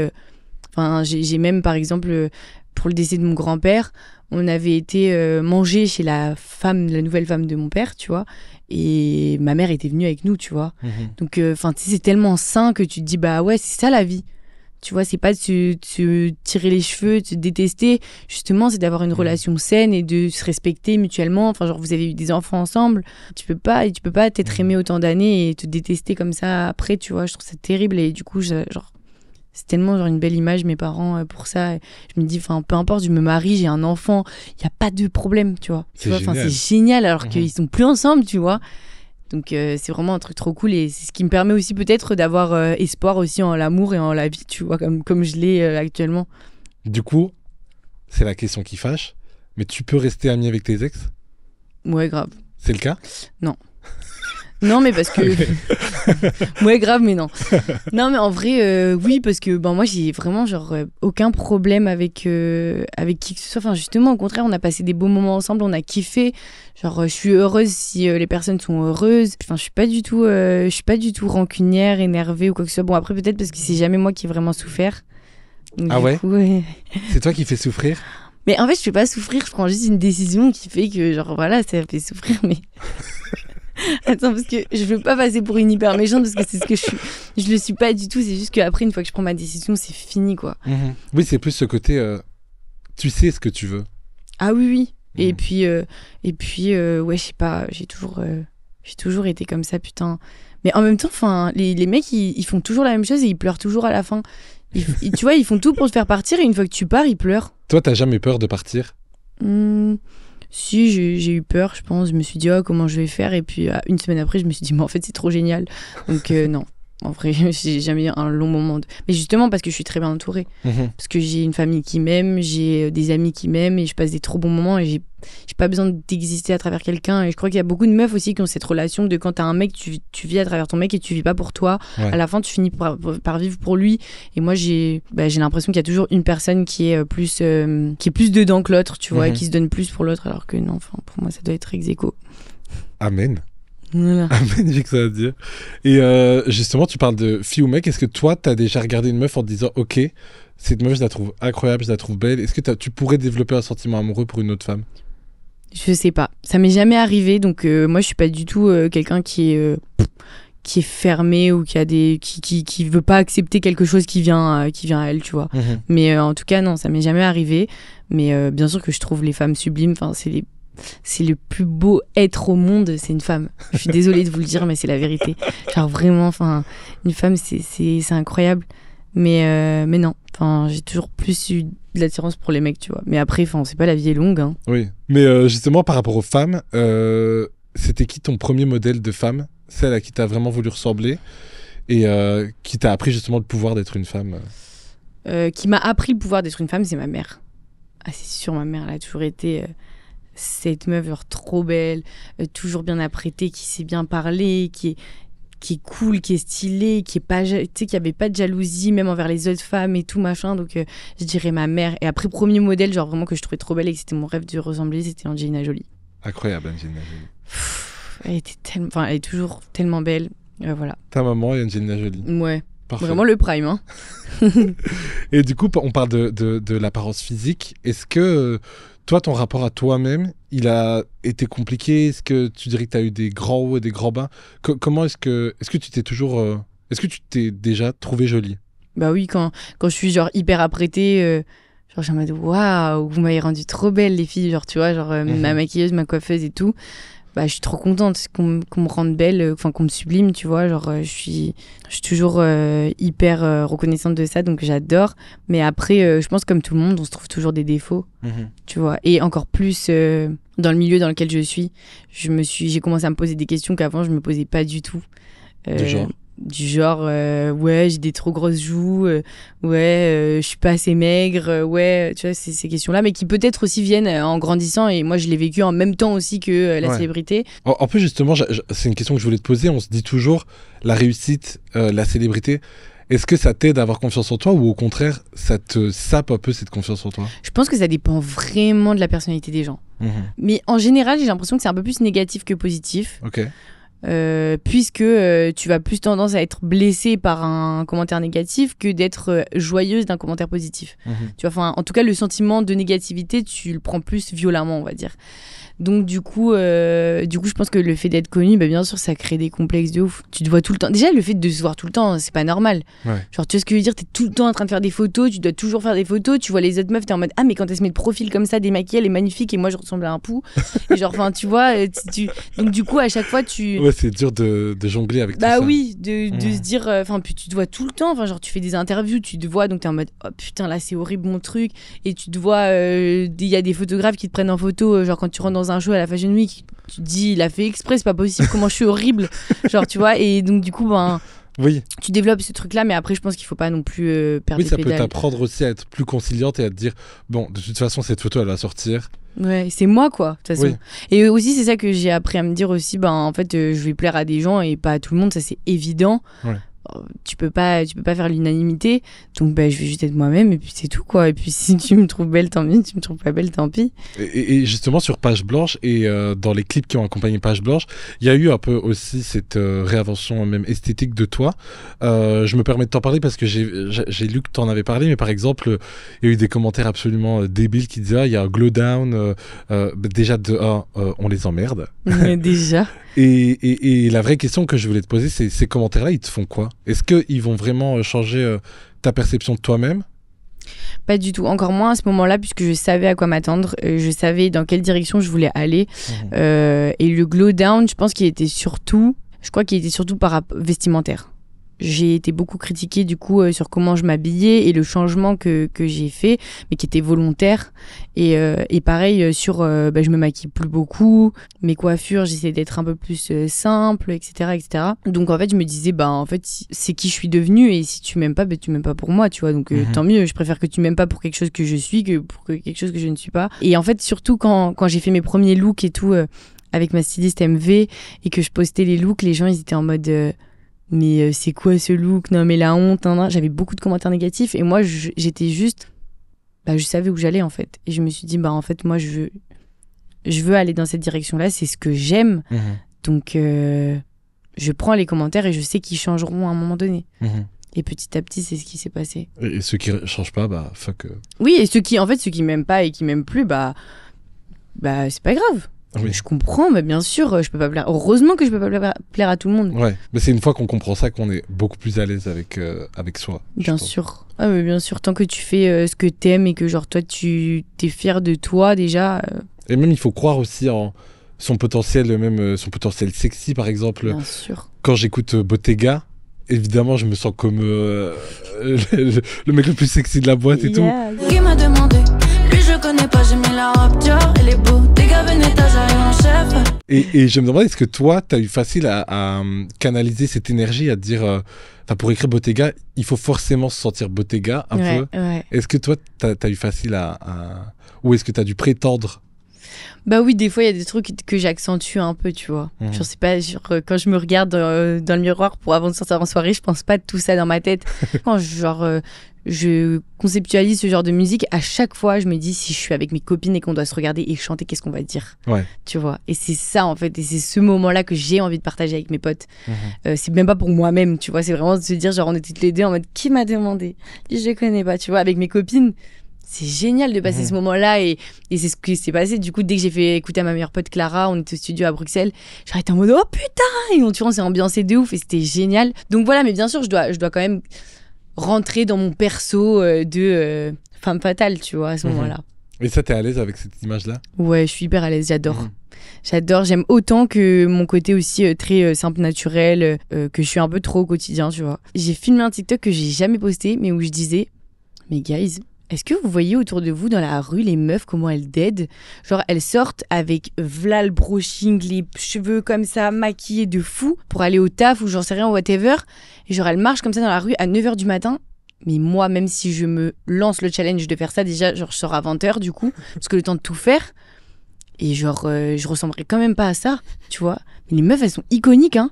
j'ai même par exemple pour le décès de mon grand-père, on avait été manger chez la nouvelle femme de mon père, tu vois, et ma mère était venue avec nous, tu vois. Donc c'est tellement sain que tu te dis ouais, c'est ça la vie. Tu vois, c'est pas de se tirer les cheveux, de se détester. Justement, c'est d'avoir une relation saine et de se respecter mutuellement. Enfin, genre, vous avez eu des enfants ensemble. Tu peux pas t'être aimé autant d'années et te détester comme ça après, tu vois. Je trouve ça terrible. Et du coup, c'est tellement une belle image, mes parents, pour ça. Je me dis, peu importe, je me marie, j'ai un enfant, il n'y a pas de problème, tu vois. C'est génial, alors qu'ils sont plus ensemble, tu vois. Donc c'est vraiment un truc trop cool, et c'est ce qui me permet aussi peut-être d'avoir espoir aussi en l'amour et en la vie, tu vois, comme je l'ai actuellement. Du coup, c'est la question qui fâche, mais tu peux rester ami avec tes ex? Ouais, grave. C'est le cas? Non. Non, mais parce que... ouais, grave, mais non. Non, mais en vrai, oui, parce que moi, j'ai vraiment aucun problème avec qui que ce soit. Enfin, justement, au contraire, on a passé des beaux moments ensemble, on a kiffé. Je suis heureuse si les personnes sont heureuses. Enfin, je suis pas du tout rancunière, énervée ou quoi que ce soit. Bon, après, peut-être parce que c'est jamais moi qui ai vraiment souffert. Donc, ouais, coup, ouais. C'est toi qui fais souffrir? Mais en fait, je fais pas souffrir, je prends juste une décision qui fait que, voilà, ça fait souffrir, mais... Attends, parce que je veux pas passer pour une hyper méchante, parce que c'est ce que je suis. Je le suis pas du tout, c'est juste qu'après, une fois que je prends ma décision, c'est fini, quoi. Oui, c'est plus ce côté, tu sais ce que tu veux. Ah oui. Et puis, ouais, je sais pas, j'ai toujours été comme ça, putain. Mais en même temps, les mecs, ils font toujours la même chose et ils pleurent toujours à la fin. Tu vois, ils font tout pour te faire partir, et une fois que tu pars, ils pleurent. Toi, t'as jamais peur de partir? Si, j'ai eu peur, je pense. Je me suis dit, comment je vais faire? Et puis, une semaine après, je me suis dit, mais en fait, c'est trop génial. Donc, non. En vrai, j'ai jamais eu un long moment. Mais justement, parce que je suis très bien entourée. Parce que j'ai une famille qui m'aime, j'ai des amis qui m'aiment, et je passe des trop bons moments, et j'ai pas besoin d'exister à travers quelqu'un. Et je crois qu'il y a beaucoup de meufs aussi qui ont cette relation de quand t'as un mec, tu vis à travers ton mec et tu vis pas pour toi. Ouais. À la fin, tu finis par vivre pour lui. Et moi, j'ai l'impression qu'il y a toujours une personne qui est plus dedans que l'autre, tu vois, et qui se donne plus pour l'autre, alors que non, pour moi, ça doit être ex aequo. Amen. Voilà. Magnifique, ça à dire. Et justement, tu parles de fille ou mec. Est-ce que toi, t'as déjà regardé une meuf en te disant, ok, cette meuf, je la trouve incroyable, je la trouve belle. Est-ce que tu pourrais développer un sentiment amoureux pour une autre femme? Je sais pas. Ça m'est jamais arrivé. Donc moi, je suis pas du tout quelqu'un qui est fermé ou qui veut pas accepter quelque chose qui vient à elle, tu vois. Mais en tout cas, non, ça m'est jamais arrivé. Mais bien sûr que je trouve les femmes sublimes. Enfin, c'est le plus beau être au monde, c'est une femme. Je suis désolée de vous le dire, mais c'est la vérité. Genre vraiment, une femme, c'est incroyable. Mais non, j'ai toujours plus eu de l'attirance pour les mecs, tu vois. Mais après, c'est pas, la vie est longue, hein. Oui, mais justement, par rapport aux femmes, c'était qui ton premier modèle de femme? Celle à qui t'as vraiment voulu ressembler et qui t'a appris justement le pouvoir d'être une femme? Qui m'a appris le pouvoir d'être une femme, c'est ma mère. Ah, c'est sûr, ma mère, elle a toujours été... cette meuf trop belle, toujours bien apprêtée, qui sait bien parler, qui est cool, qui est stylée, qui est pas, tu sais, qui avait pas de jalousie même envers les autres femmes et tout machin. Donc je dirais ma mère. Et après, premier modèle, genre vraiment que je trouvais trop belle et que c'était mon rêve de ressembler, c'était Angelina Jolie. Incroyable, Angelina Jolie. Elle est toujours tellement belle. Voilà. Ta maman et Angelina Jolie. Ouais. Parfait. Vraiment le prime, hein. Et du coup, on parle de l'apparence physique. Est-ce que toi, ton rapport à toi-même, il a été compliqué? Est-ce que tu dirais que tu as eu des grands hauts et des grands bas? Comment est-ce que tu t'es toujours... Est-ce que tu t'es déjà trouvée jolie? Bah oui, quand je suis genre hyper apprêtée, genre j'ai en mode waouh, vous m'avez rendue trop belle les filles, genre tu vois, genre ma maquilleuse, ma coiffeuse et tout. je suis trop contente qu'on me rende belle, enfin qu'on me sublime, tu vois. Genre, je suis toujours hyper reconnaissante de ça, donc j'adore. Mais après, je pense comme tout le monde, on se trouve toujours des défauts, tu vois. Et encore plus dans le milieu dans lequel je suis, j'ai commencé à me poser des questions qu'avant je me posais pas du tout. Du genre ouais, j'ai des trop grosses joues, je suis pas assez maigre, tu vois, ces questions-là, mais qui peut-être aussi viennent en grandissant, et moi je l'ai vécu en même temps aussi que la célébrité. En plus, justement, c'est une question que je voulais te poser. On se dit toujours, la réussite, la célébrité, est-ce que ça t'aide à avoir confiance en toi, ou au contraire, ça te sape un peu cette confiance en toi? Je pense que ça dépend vraiment de la personnalité des gens. Mais en général, j'ai l'impression que c'est un peu plus négatif que positif. Ok. Puisque tu vas plus tendance à être blessée par un commentaire négatif que d'être joyeuse d'un commentaire positif. Tu vois, en tout cas, le sentiment de négativité, tu le prends plus violemment, on va dire. Donc du coup, je pense que le fait d'être connu, bien sûr, ça crée des complexes de ouf. Tu te vois tout le temps. Déjà, le fait de se voir tout le temps, c'est pas normal. Ouais. Genre, tu vois ce que je veux dire, t'es tout le temps en train de faire des photos, tu dois toujours faire des photos. Tu vois les autres meufs, t'es en mode, ah, mais quand elle se met de profil comme ça, démaquillée, elle est magnifique, et moi, je ressemble à un pou. Et genre, enfin, tu vois, donc du coup, à chaque fois, Ouais, c'est dur de jongler avec tout ça. Bah oui, de se dire, puis tu te vois tout le temps. Enfin, genre, tu fais des interviews, tu te vois, donc t'es en mode, oh putain, là, c'est horrible mon truc. Et tu te vois, il y a des photographes qui te prennent en photo, genre quand tu rentres dans un show à la Fashion Week, tu te dis, il a fait exprès, c'est pas possible, comment je suis horrible. Genre, tu vois, et donc du coup, oui. Tu développes ce truc-là, mais après, je pense qu'il faut pas non plus perdre des pédales. Oui, ça peut t'apprendre aussi à être plus conciliante et à te dire, bon, de toute façon, cette photo, elle va sortir. Ouais, c'est moi, quoi, de toute façon. Oui. Et aussi, c'est ça que j'ai appris à me dire aussi, en fait, je vais plaire à des gens et pas à tout le monde, ça c'est évident. Ouais. Tu peux pas faire l'unanimité, donc je vais juste être moi-même, et puis c'est tout, quoi. Et puis si tu me trouves belle, tant mieux, si tu me trouves pas belle, tant pis. Et justement, sur Page Blanche et dans les clips qui ont accompagné Page Blanche, il y a eu un peu aussi cette réinvention même esthétique de toi. Je me permets de t'en parler parce que j'ai lu que t'en avais parlé, mais par exemple, il y a eu des commentaires absolument débiles qui disaient, il y a un glow down, déjà de 1, on les emmerde. Déjà. Et la vraie question que je voulais te poser, c'est ces commentaires-là, ils te font quoi? Est-ce qu'ils vont vraiment changer ta perception de toi-même? Pas du tout, encore moins à ce moment-là, puisque je savais à quoi m'attendre, je savais dans quelle direction je voulais aller. Et le glow down, je pense qu'il était surtout par vestimentaire. J'ai été beaucoup critiquée du coup sur comment je m'habillais et le changement que j'ai fait, mais qui était volontaire. Et pareil sur, je me maquille plus beaucoup, mes coiffures, j'essaie d'être un peu plus simple, etc., etc. Donc en fait, je me disais, en fait, c'est qui je suis devenue, et si tu m'aimes pas, tu m'aimes pas pour moi, tu vois. Donc tant mieux, je préfère que tu m'aimes pas pour quelque chose que je suis que pour quelque chose que je ne suis pas. Et en fait, surtout quand j'ai fait mes premiers looks et tout, avec ma styliste MV, et que je postais les looks, les gens, ils étaient en mode... mais c'est quoi ce look? Non mais la honte, J'avais beaucoup de commentaires négatifs, et moi j'étais juste, je savais où j'allais en fait, et je me suis dit en fait moi je veux aller dans cette direction là, c'est ce que j'aime. Donc je prends les commentaires et je sais qu'ils changeront à un moment donné. Et petit à petit, c'est ce qui s'est passé. Et ceux qui changent pas, fuck. Oui, et ceux qui m'aiment pas et qui m'aiment plus, c'est pas grave. Oui. Je comprends, mais bien sûr, je peux pas plaire. Heureusement que je peux pas plaire à tout le monde. Ouais, mais c'est une fois qu'on comprend ça qu'on est beaucoup plus à l'aise avec soi. Bien sûr. Ah, mais bien sûr, tant que tu fais ce que t'aimes et que genre toi tu t'es fier de toi déjà. Et même il faut croire aussi en son potentiel, son potentiel sexy par exemple. Bien sûr. Quand j'écoute Bottega, évidemment je me sens comme le mec le plus sexy de la boîte et tout. Qui m'a demandé? Lui je connais pas, j'ai mis la robe Dior, elle est beau. Et je me demandais, est-ce que toi, tu as eu facile à canaliser cette énergie, à te dire, pour écrire Bottega, il faut forcément se sentir Bottega un peu. Ouais. Est-ce que toi, tu as eu facile ou est-ce que tu as dû prétendre? Oui, des fois, il y a des trucs que j'accentue un peu, tu vois. Je sais pas, quand je me regarde dans le miroir avant de sortir en soirée, je pense pas de tout ça dans ma tête. Quand je conceptualise ce genre de musique, à chaque fois, je me dis, si je suis avec mes copines et qu'on doit se regarder et chanter, qu'est-ce qu'on va dire? Tu vois. Et c'est ça, en fait. Et c'est ce moment-là que j'ai envie de partager avec mes potes. C'est même pas pour moi-même, tu vois. C'est vraiment de se dire, on était toutes les deux en mode, qui m'a demandé? Je connais pas, tu vois. Avec mes copines, c'est génial de passer ce moment-là, et c'est ce qui s'est passé. Du coup, dès que j'ai fait écouter à ma meilleure pote Clara, on était au studio à Bruxelles, j'arrêtais en mode, oh putain! Et on s'est ambiancé de ouf, et c'était génial. Donc voilà, mais bien sûr, je dois quand même rentrer dans mon perso de femme fatale, tu vois, à ce moment-là. Et ça, t'es à l'aise avec cette image-là? Ouais, je suis hyper à l'aise, j'adore. J'adore, j'aime autant que mon côté aussi très simple, naturel, que je suis un peu trop au quotidien, tu vois. J'ai filmé un TikTok que j'ai jamais posté, mais où je disais, mais guys, est-ce que vous voyez autour de vous dans la rue les meufs, comment elles dead? Genre, elles sortent avec v'là le brushing, les cheveux comme ça, maquillées de fou, pour aller au taf ou j'en sais rien, whatever. Et genre, elles marchent comme ça dans la rue à 9h du matin. Mais moi, même si je me lance le challenge de faire ça, déjà, genre, je sors à 20h du coup, parce que le temps de tout faire. Et genre, je ressemblerais quand même pas à ça, tu vois. Mais les meufs, elles sont iconiques, hein.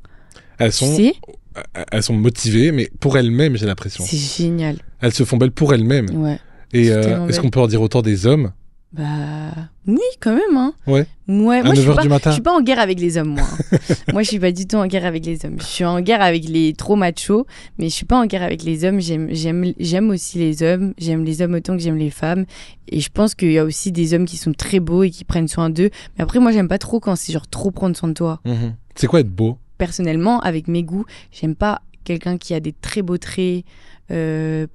Elles sont motivées, mais pour elles-mêmes, j'ai l'impression. C'est génial. Elles se font belles pour elles-mêmes. Ouais. Et est-ce qu'on peut en dire autant des hommes? Bah oui, quand même, hein. Ouais. Moi, à 9h du matin. Je suis pas en guerre avec les hommes, moi. Moi, je suis pas du tout en guerre avec les hommes. Je suis en guerre avec les trop machos, mais je suis pas en guerre avec les hommes. J'aime aussi les hommes. J'aime les hommes autant que j'aime les femmes. Et je pense qu'il y a aussi des hommes qui sont très beaux et qui prennent soin d'eux. Mais après, moi, j'aime pas trop quand c'est genre trop prendre soin de toi. C'est quoi être beau? Personnellement, avec mes goûts, j'aime pas quelqu'un qui a des très beaux traits.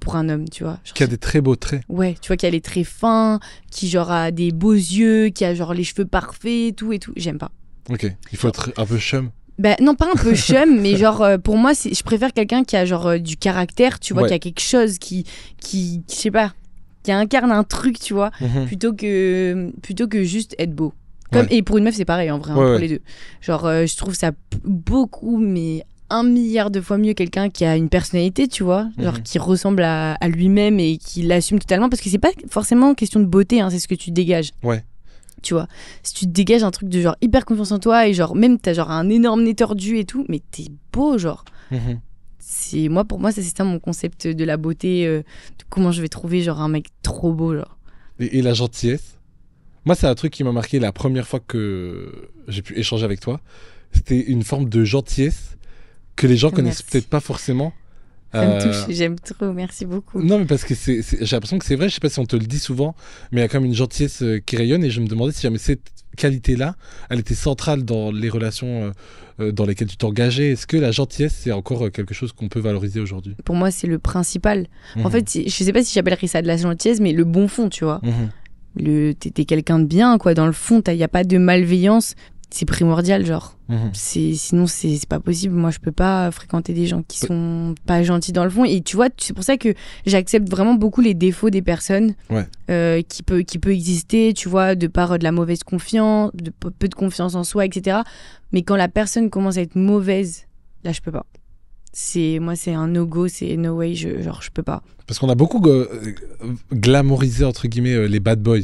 Pour un homme, tu vois. Genre, qui a des très beaux traits. Ouais, tu vois, qui a les traits fins, qui genre a des beaux yeux, qui a genre les cheveux parfaits, tout et tout. J'aime pas. Ok, il faut être un peu chum. Bah non, pas un peu chum, mais genre pour moi, je préfère quelqu'un qui a genre du caractère, tu vois, qui a quelque chose qui je sais pas, qui incarne un truc, tu vois, plutôt que juste être beau. Et pour une meuf, c'est pareil en vrai, pour les deux. Genre, je trouve ça beaucoup, mais 1 milliard de fois mieux quelqu'un qui a une personnalité, tu vois, genre qui ressemble à lui-même et qui l'assume totalement, parce que c'est pas forcément question de beauté, hein, c'est ce que tu dégages. Ouais. Tu vois, si tu te dégages un truc de genre hyper confiance en toi et genre même t'as genre un énorme nez tordu et tout, mais t'es beau, genre. Pour moi, c'est ça mon concept de la beauté, de comment je vais trouver genre un mec trop beau, genre. Et la gentillesse? Moi, c'est un truc qui m'a marqué la première fois que j'ai pu échanger avec toi. C'était une forme de gentillesse que les gens connaissent peut-être pas forcément. Ça me touche, j'aime trop, merci beaucoup. Non, mais parce que j'ai l'impression que c'est vrai, je sais pas si on te le dit souvent, mais il y a quand même une gentillesse qui rayonne, et je me demandais si jamais cette qualité-là, elle était centrale dans les relations dans lesquelles tu t'engageais. Est-ce que la gentillesse, c'est encore quelque chose qu'on peut valoriser aujourd'hui? Pour moi, c'est le principal. En fait, je sais pas si j'appellerais ça de la gentillesse, mais le bon fond, tu vois. T'es quelqu'un de bien, quoi. Dans le fond, il n'y a pas de malveillance. C'est primordial, genre. Sinon, c'est pas possible. Moi, je peux pas fréquenter des gens qui sont pas gentils dans le fond. Et tu vois, c'est pour ça que j'accepte vraiment beaucoup les défauts des personnes qui peut exister, tu vois, de par de la mauvaise confiance, de peu de confiance en soi, etc. Mais quand la personne commence à être mauvaise, là, je peux pas. Moi, c'est un no-go, c'est no way, je peux pas. Parce qu'on a beaucoup glamourisé, entre guillemets, les bad boys.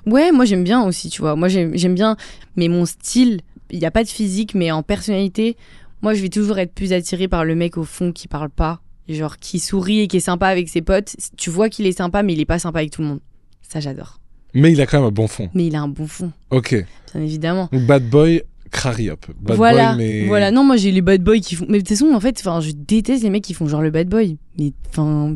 Ouais, moi j'aime bien aussi, tu vois. Moi j'aime bien, mais mon style, il n'y a pas de physique, mais en personnalité, moi je vais toujours être plus attirée par le mec au fond qui parle pas, genre qui sourit et qui est sympa avec ses potes. Tu vois qu'il est sympa, mais il est pas sympa avec tout le monde. Ça, j'adore. Mais il a quand même un bon fond. Mais il a un bon fond. Ok. Bien évidemment. Donc bad boy, crary up. Voilà, boy, mais... voilà. Non, moi j'ai les bad boys qui font... Mais de toute façon, en fait, je déteste les mecs qui font genre le bad boy. Mais enfin...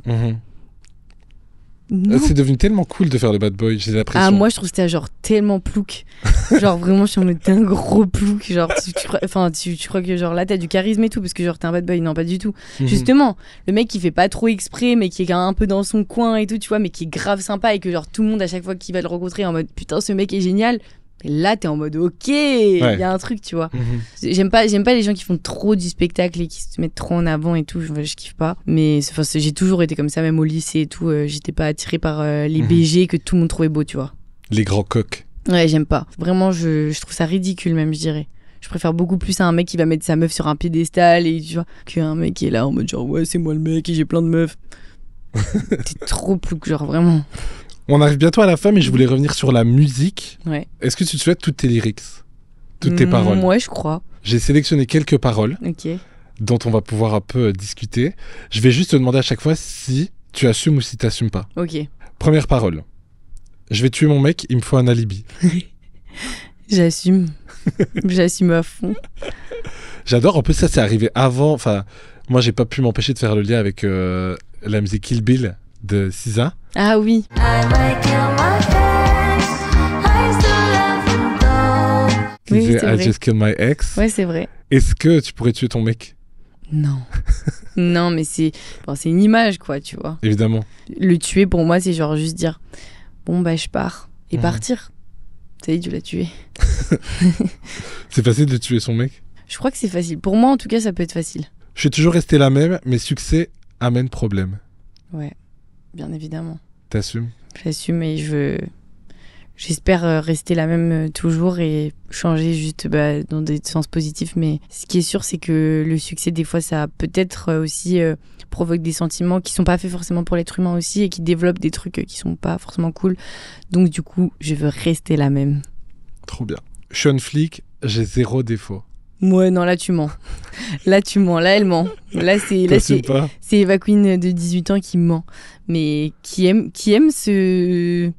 C'est devenu tellement cool de faire le bad boy, j'ai l'impression. Ah, moi je trouve que c'était genre tellement plouc. Genre vraiment, je suis en mode un gros plouc. Genre, tu crois que genre là t'as du charisme et tout, parce que genre t'es un bad boy. Non, pas du tout. Justement, le mec qui fait pas trop exprès, mais qui est quand même un peu dans son coin et tout, tu vois, mais qui est grave sympa et que genre tout le monde à chaque fois qu'il va le rencontrer est en mode putain, ce mec est génial. Et là, t'es en mode ok, il y a un truc, tu vois. J'aime pas les gens qui font trop du spectacle et qui se mettent trop en avant et tout. Je kiffe pas. Mais j'ai toujours été comme ça, même au lycée et tout. J'étais pas attirée par les BG que tout le monde trouvait beau, tu vois. Les grands coqs. Ouais, j'aime pas. Vraiment, je trouve ça ridicule, même, je dirais. Je préfère beaucoup plus à un mec qui va mettre sa meuf sur un piédestal et tu vois, qu'un mec qui est là en mode genre ouais, c'est moi le mec et j'ai plein de meufs. T'es trop plouc, genre vraiment. On arrive bientôt à la fin, mais je voulais revenir sur la musique. Ouais. Est-ce que tu te souviens toutes tes lyrics, toutes tes paroles? Ouais, je crois. J'ai sélectionné quelques paroles dont on va pouvoir un peu discuter. Je vais juste te demander à chaque fois si tu assumes ou si tu n'assumes pas. Ok. Première parole. Je vais tuer mon mec, il me faut un alibi. J'assume. J'assume à fond. J'adore. En plus, ça, c'est arrivé avant. Enfin, moi, j'ai pas pu m'empêcher de faire le lien avec la musique Kill Bill de SZA. Ah oui. Oui, c'est vrai. I just killed my ex. Ouais, c'est vrai. Est-ce que tu pourrais tuer ton mec? Non. Non, mais c'est une image, quoi, tu vois. Évidemment. Le tuer, pour moi, c'est genre juste dire bon bah je pars. Et partir. Ça y est, tu l'as tué. C'est facile de tuer son mec? Je crois que c'est facile. Pour moi, en tout cas, ça peut être facile. Je suis toujours resté la même, mais succès amène problème. Ouais, bien évidemment. T'assumes? J'assume et j'espère rester la même toujours et changer juste dans des sens positifs. Mais ce qui est sûr, c'est que le succès, des fois, ça peut-être aussi provoque des sentiments qui sont pas faits forcément pour l'être humain aussi et qui développent des trucs qui sont pas forcément cool. Donc du coup, je veux rester la même. Trop bien. Je suis un flic, j'ai 0 défaut. Ouais, non, là tu mens. Là tu mens, là elle ment. Là c'est Eva Queen de 18 ans qui ment. Mais qui aime se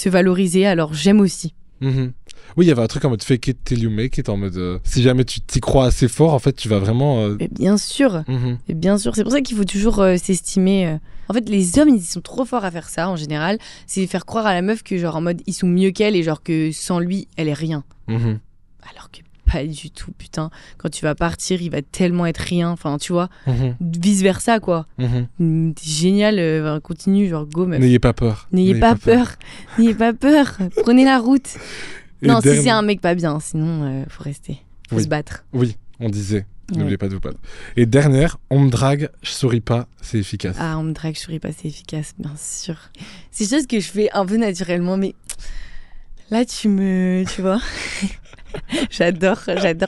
valoriser, alors j'aime aussi. Oui, il y avait un truc en mode fake it till you make it, en mode si jamais tu t'y crois assez fort, en fait tu vas vraiment... Mais bien sûr, bien sûr. C'est pour ça qu'il faut toujours s'estimer... En fait, les hommes, ils sont trop forts à faire ça en général. C'est faire croire à la meuf que genre en mode ils sont mieux qu'elle et genre que sans lui, elle est rien. Alors que pas du tout, putain. Quand tu vas partir, il va tellement être rien. Enfin, tu vois, vice versa, quoi. T'es génial, continue, genre go, meuf. N'ayez pas peur. N'ayez pas peur. N'ayez pas peur. Prenez la route. Non, si c'est un mec pas bien, sinon, faut rester. Faut se battre. Oui, on disait. N'oubliez pas de vous battre. Et dernière, on me drague, je souris pas, c'est efficace. Ah, on me drague, je souris pas, c'est efficace, bien sûr. C'est chose que je fais un peu naturellement, mais là, tu vois. J'adore.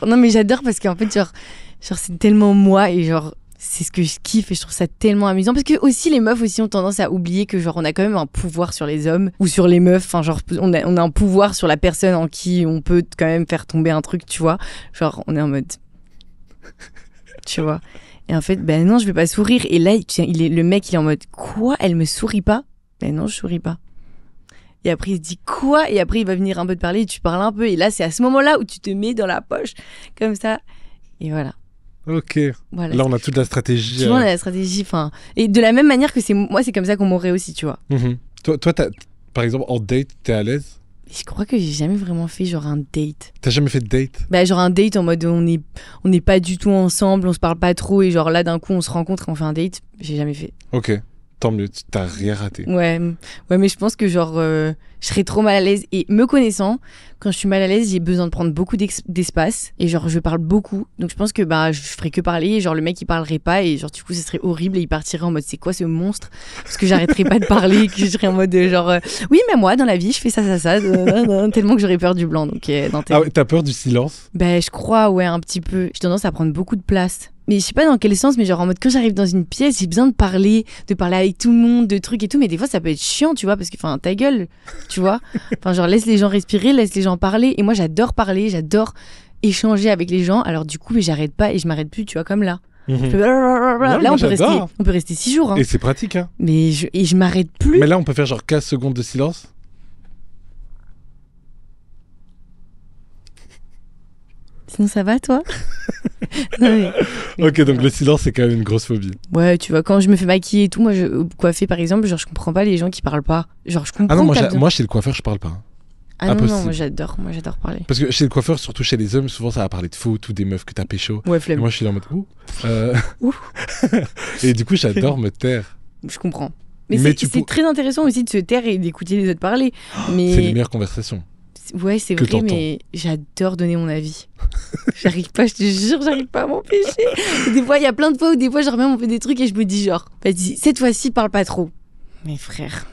Non, mais j'adore parce qu'en fait, genre c'est tellement moi et genre, c'est ce que je kiffe et je trouve ça tellement amusant. Parce que aussi, les meufs aussi ont tendance à oublier que genre, on a quand même un pouvoir sur les hommes ou sur les meufs. Enfin, genre, on a un pouvoir sur la personne en qui on peut quand même faire tomber un truc, tu vois. Genre, on est en mode... tu vois. Et en fait, ben non, je vais pas sourire. Et là, le mec, il est en mode, quoi? Elle me sourit pas? Ben non, je souris pas. Et après, il se dit quoi? Et après, il va venir un peu te parler et tu parles un peu. Et là, c'est à ce moment-là où tu te mets dans la poche, comme ça. Et voilà. Ok. Voilà, là, on a toute la stratégie. Tu vois, on a la stratégie. Et de la même manière que moi, c'est comme ça qu'on m'aurait aussi, tu vois. Toi, par exemple, en date, t'es à l'aise? Je crois que j'ai jamais vraiment fait genre un date. T'as jamais fait de date? Bah genre un date en mode on n'est pas du tout ensemble, on se parle pas trop et genre là d'un coup on se rencontre et on fait un date. J'ai jamais fait. Ok, tant mieux, t'as rien raté. Ouais, mais je pense que genre je serais trop mal à l'aise et me connaissant, quand je suis mal à l'aise, j'ai besoin de prendre beaucoup d'espace et genre je parle beaucoup. Donc je pense que je ferais que parler et genre le mec il parlerait pas et genre du coup ce serait horrible et il partirait en mode c'est quoi ce monstre? Parce que j'arrêterais pas de parler, que je serais en mode genre oui mais moi dans la vie je fais ça tellement que j'aurais peur du blanc. Donc Ah ouais, t'as peur du silence? Ben je crois ouais un petit peu. J'ai tendance à prendre beaucoup de place. Mais je sais pas dans quel sens, mais genre en mode quand j'arrive dans une pièce, j'ai besoin de parler avec tout le monde, de trucs et tout, mais des fois ça peut être chiant, tu vois, parce que enfin ta gueule, tu vois. Enfin genre laisse les gens respirer, laisse les gens parler. Et moi j'adore parler, j'adore échanger avec les gens. Alors du coup, mais j'arrête pas et je m'arrête plus, tu vois, comme là. Là on peut rester 6 jours. Hein. Et c'est pratique, hein. Mais je m'arrête plus. Mais là on peut faire genre 15 secondes de silence. Sinon ça va toi? Ok, donc le silence c'est quand même une grosse phobie. Ouais, tu vois, quand je me fais maquiller et tout, moi coiffer par exemple, genre je comprends pas les gens qui parlent pas. Genre je comprends. Ah non, moi chez le coiffeur je parle pas. Ah non, moi j'adore parler. Parce que chez le coiffeur, surtout chez les hommes, souvent ça va parler de foot ou des meufs que t'as pécho. Ouais, flemme. Et moi je suis là en mode ouh. Et du coup j'adore me taire. Je comprends. Mais c'est très intéressant aussi de se taire et d'écouter les autres parler. Mais... C'est les meilleures conversations. Ouais, c'est vrai, mais j'adore donner mon avis. J'arrive pas, je te jure, j'arrive pas à m'empêcher. Des fois, il y a plein de fois où des fois, genre même on fait des trucs et je me dis genre, vas-y, cette fois-ci, parle pas trop. Mais frère,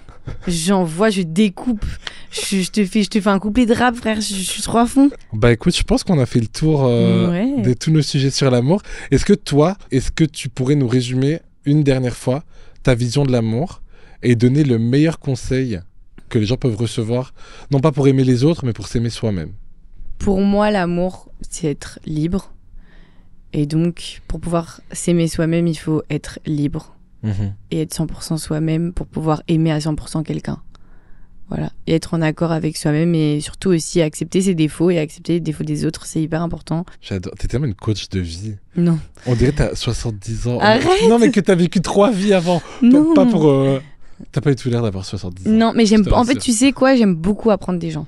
j'envoie, je découpe, je te fais un couplet de rap, frère, je suis trop à fond. Bah écoute, je pense qu'on a fait le tour de tous nos sujets sur l'amour. Est-ce que tu pourrais nous résumer une dernière fois ta vision de l'amour et donner le meilleur conseil que les gens peuvent recevoir, non pas pour aimer les autres, mais pour s'aimer soi-même? Pour moi, l'amour, c'est être libre. Et donc, pour pouvoir s'aimer soi-même, il faut être libre. Et être 100% soi-même pour pouvoir aimer à 100% quelqu'un. Voilà. Et être en accord avec soi-même et surtout aussi accepter ses défauts et accepter les défauts des autres, c'est hyper important. J'adore. T'es tellement une coach de vie. Non. On dirait que t'as 70 ans. Arrête. Non, mais que t'as vécu 3 vies avant. Non. Pas pour... T'as pas eu tout l'air d'avoir 70 ans. Non, mais en fait, tu sais quoi, j'aime beaucoup apprendre des gens.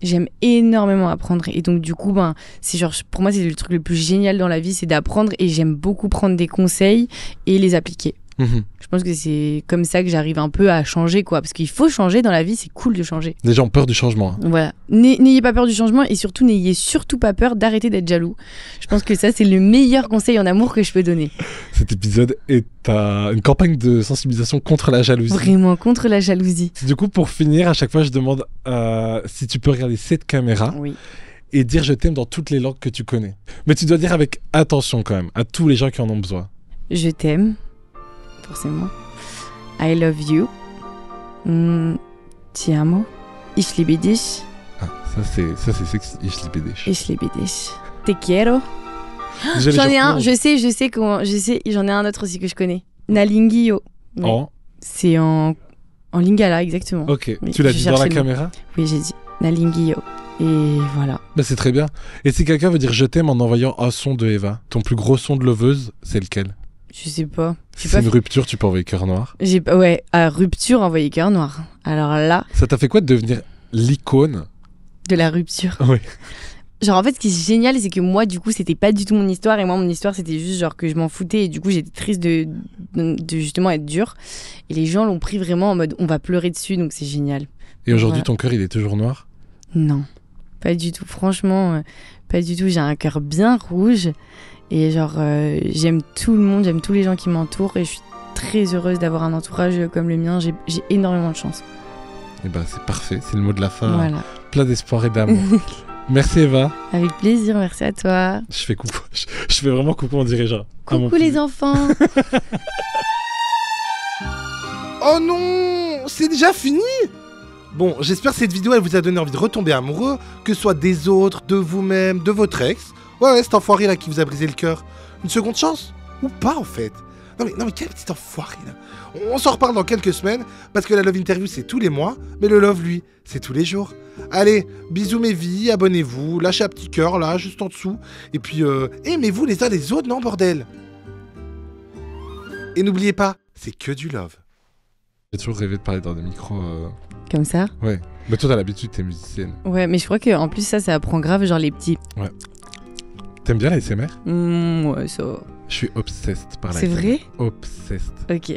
J'aime énormément apprendre. Et donc, du coup, c'est genre, pour moi, c'est le truc le plus génial dans la vie, c'est d'apprendre. Et j'aime beaucoup prendre des conseils et les appliquer. Je pense que c'est comme ça que j'arrive un peu à changer, quoi. Parce qu'il faut changer dans la vie, c'est cool de changer. Les gens ont peur du changement. Hein. Voilà. N'ayez pas peur du changement et surtout, n'ayez surtout pas peur d'arrêter d'être jaloux. Je pense que ça, c'est le meilleur conseil en amour que je peux donner. Cet épisode est une campagne de sensibilisation contre la jalousie. Vraiment, contre la jalousie. Du coup, pour finir, à chaque fois, je demande si tu peux regarder cette caméra Oui. et dire je t'aime dans toutes les langues que tu connais. Mais tu dois dire avec attention quand même, à tous les gens qui en ont besoin. Je t'aime, forcément. I love you. Ti amo. Ich liebe dich. Ah, ça c'est sexy. Ich liebe dich. Ich liebe dich. Te quiero. Déjà, les J'en gens ai un, courent. je sais, j'en ai un autre aussi que je connais. Nalingio. Oui. Oh, C'est en lingala, exactement. ok. Oui, Tu l'as je dit dans la cherchais le mot. caméra? Oui, j'ai dit Nalingio. Et voilà. Bah, c'est très bien. Et si quelqu'un veut dire je t'aime en envoyant un son de Eva, ton plus gros son de loveuse, c'est lequel? Je sais pas. Si J'ai c'est pas une rupture, tu peux envoyer cœur noir. J'ai pas. Ouais, à rupture, envoyer cœur noir. Alors là, Ça t'a fait quoi de devenir l'icône? de la rupture. Oui. Genre, en fait, ce qui est génial, c'est que moi, du coup, c'était pas du tout mon histoire. Et moi, mon histoire, c'était juste genre que je m'en foutais. Et du coup, j'étais triste de justement être dure. Et les gens l'ont pris vraiment en mode on va pleurer dessus. Donc, c'est génial. Et aujourd'hui, Voilà. ton cœur, il est toujours noir? Non, pas du tout. Franchement, pas du tout. J'ai un cœur bien rouge. Et genre, j'aime tout le monde, j'aime tous les gens qui m'entourent. Et je suis très heureuse d'avoir un entourage comme le mien. J'ai énormément de chance. Et bah, c'est parfait. C'est le mot de la fin. Voilà. Plein d'espoir et d'amour. Merci Eva. Avec plaisir, merci à toi. Je fais coucou. Je fais vraiment coucou en dirigeant. Coucou les enfants. Oh non, c'est déjà fini. Bon, j'espère que cette vidéo elle vous a donné envie de retomber amoureux, que ce soit des autres, de vous-même, de votre ex. Ouais, cet enfoiré là qui vous a brisé le cœur. Une seconde chance? Ou pas en fait? Non mais quel petit enfoiré là. On s'en reparle dans quelques semaines, parce que la Love Interview c'est tous les mois, mais le Love lui, c'est tous les jours. Allez, bisous mes vies, abonnez-vous, lâchez un petit cœur là, juste en dessous. Et puis, aimez-vous les uns les autres, non bordel? Et n'oubliez pas, c'est que du love. J'ai toujours rêvé de parler dans des micros. Comme ça? Ouais. Mais toi, t'as l'habitude, t'es musicienne. Ouais, mais je crois qu'en plus, ça apprend grave, genre les petits. T'aimes bien la SMR? Ouais, ça. Je suis obsessed par la C'est SMR. vrai? Obsessed. Ok.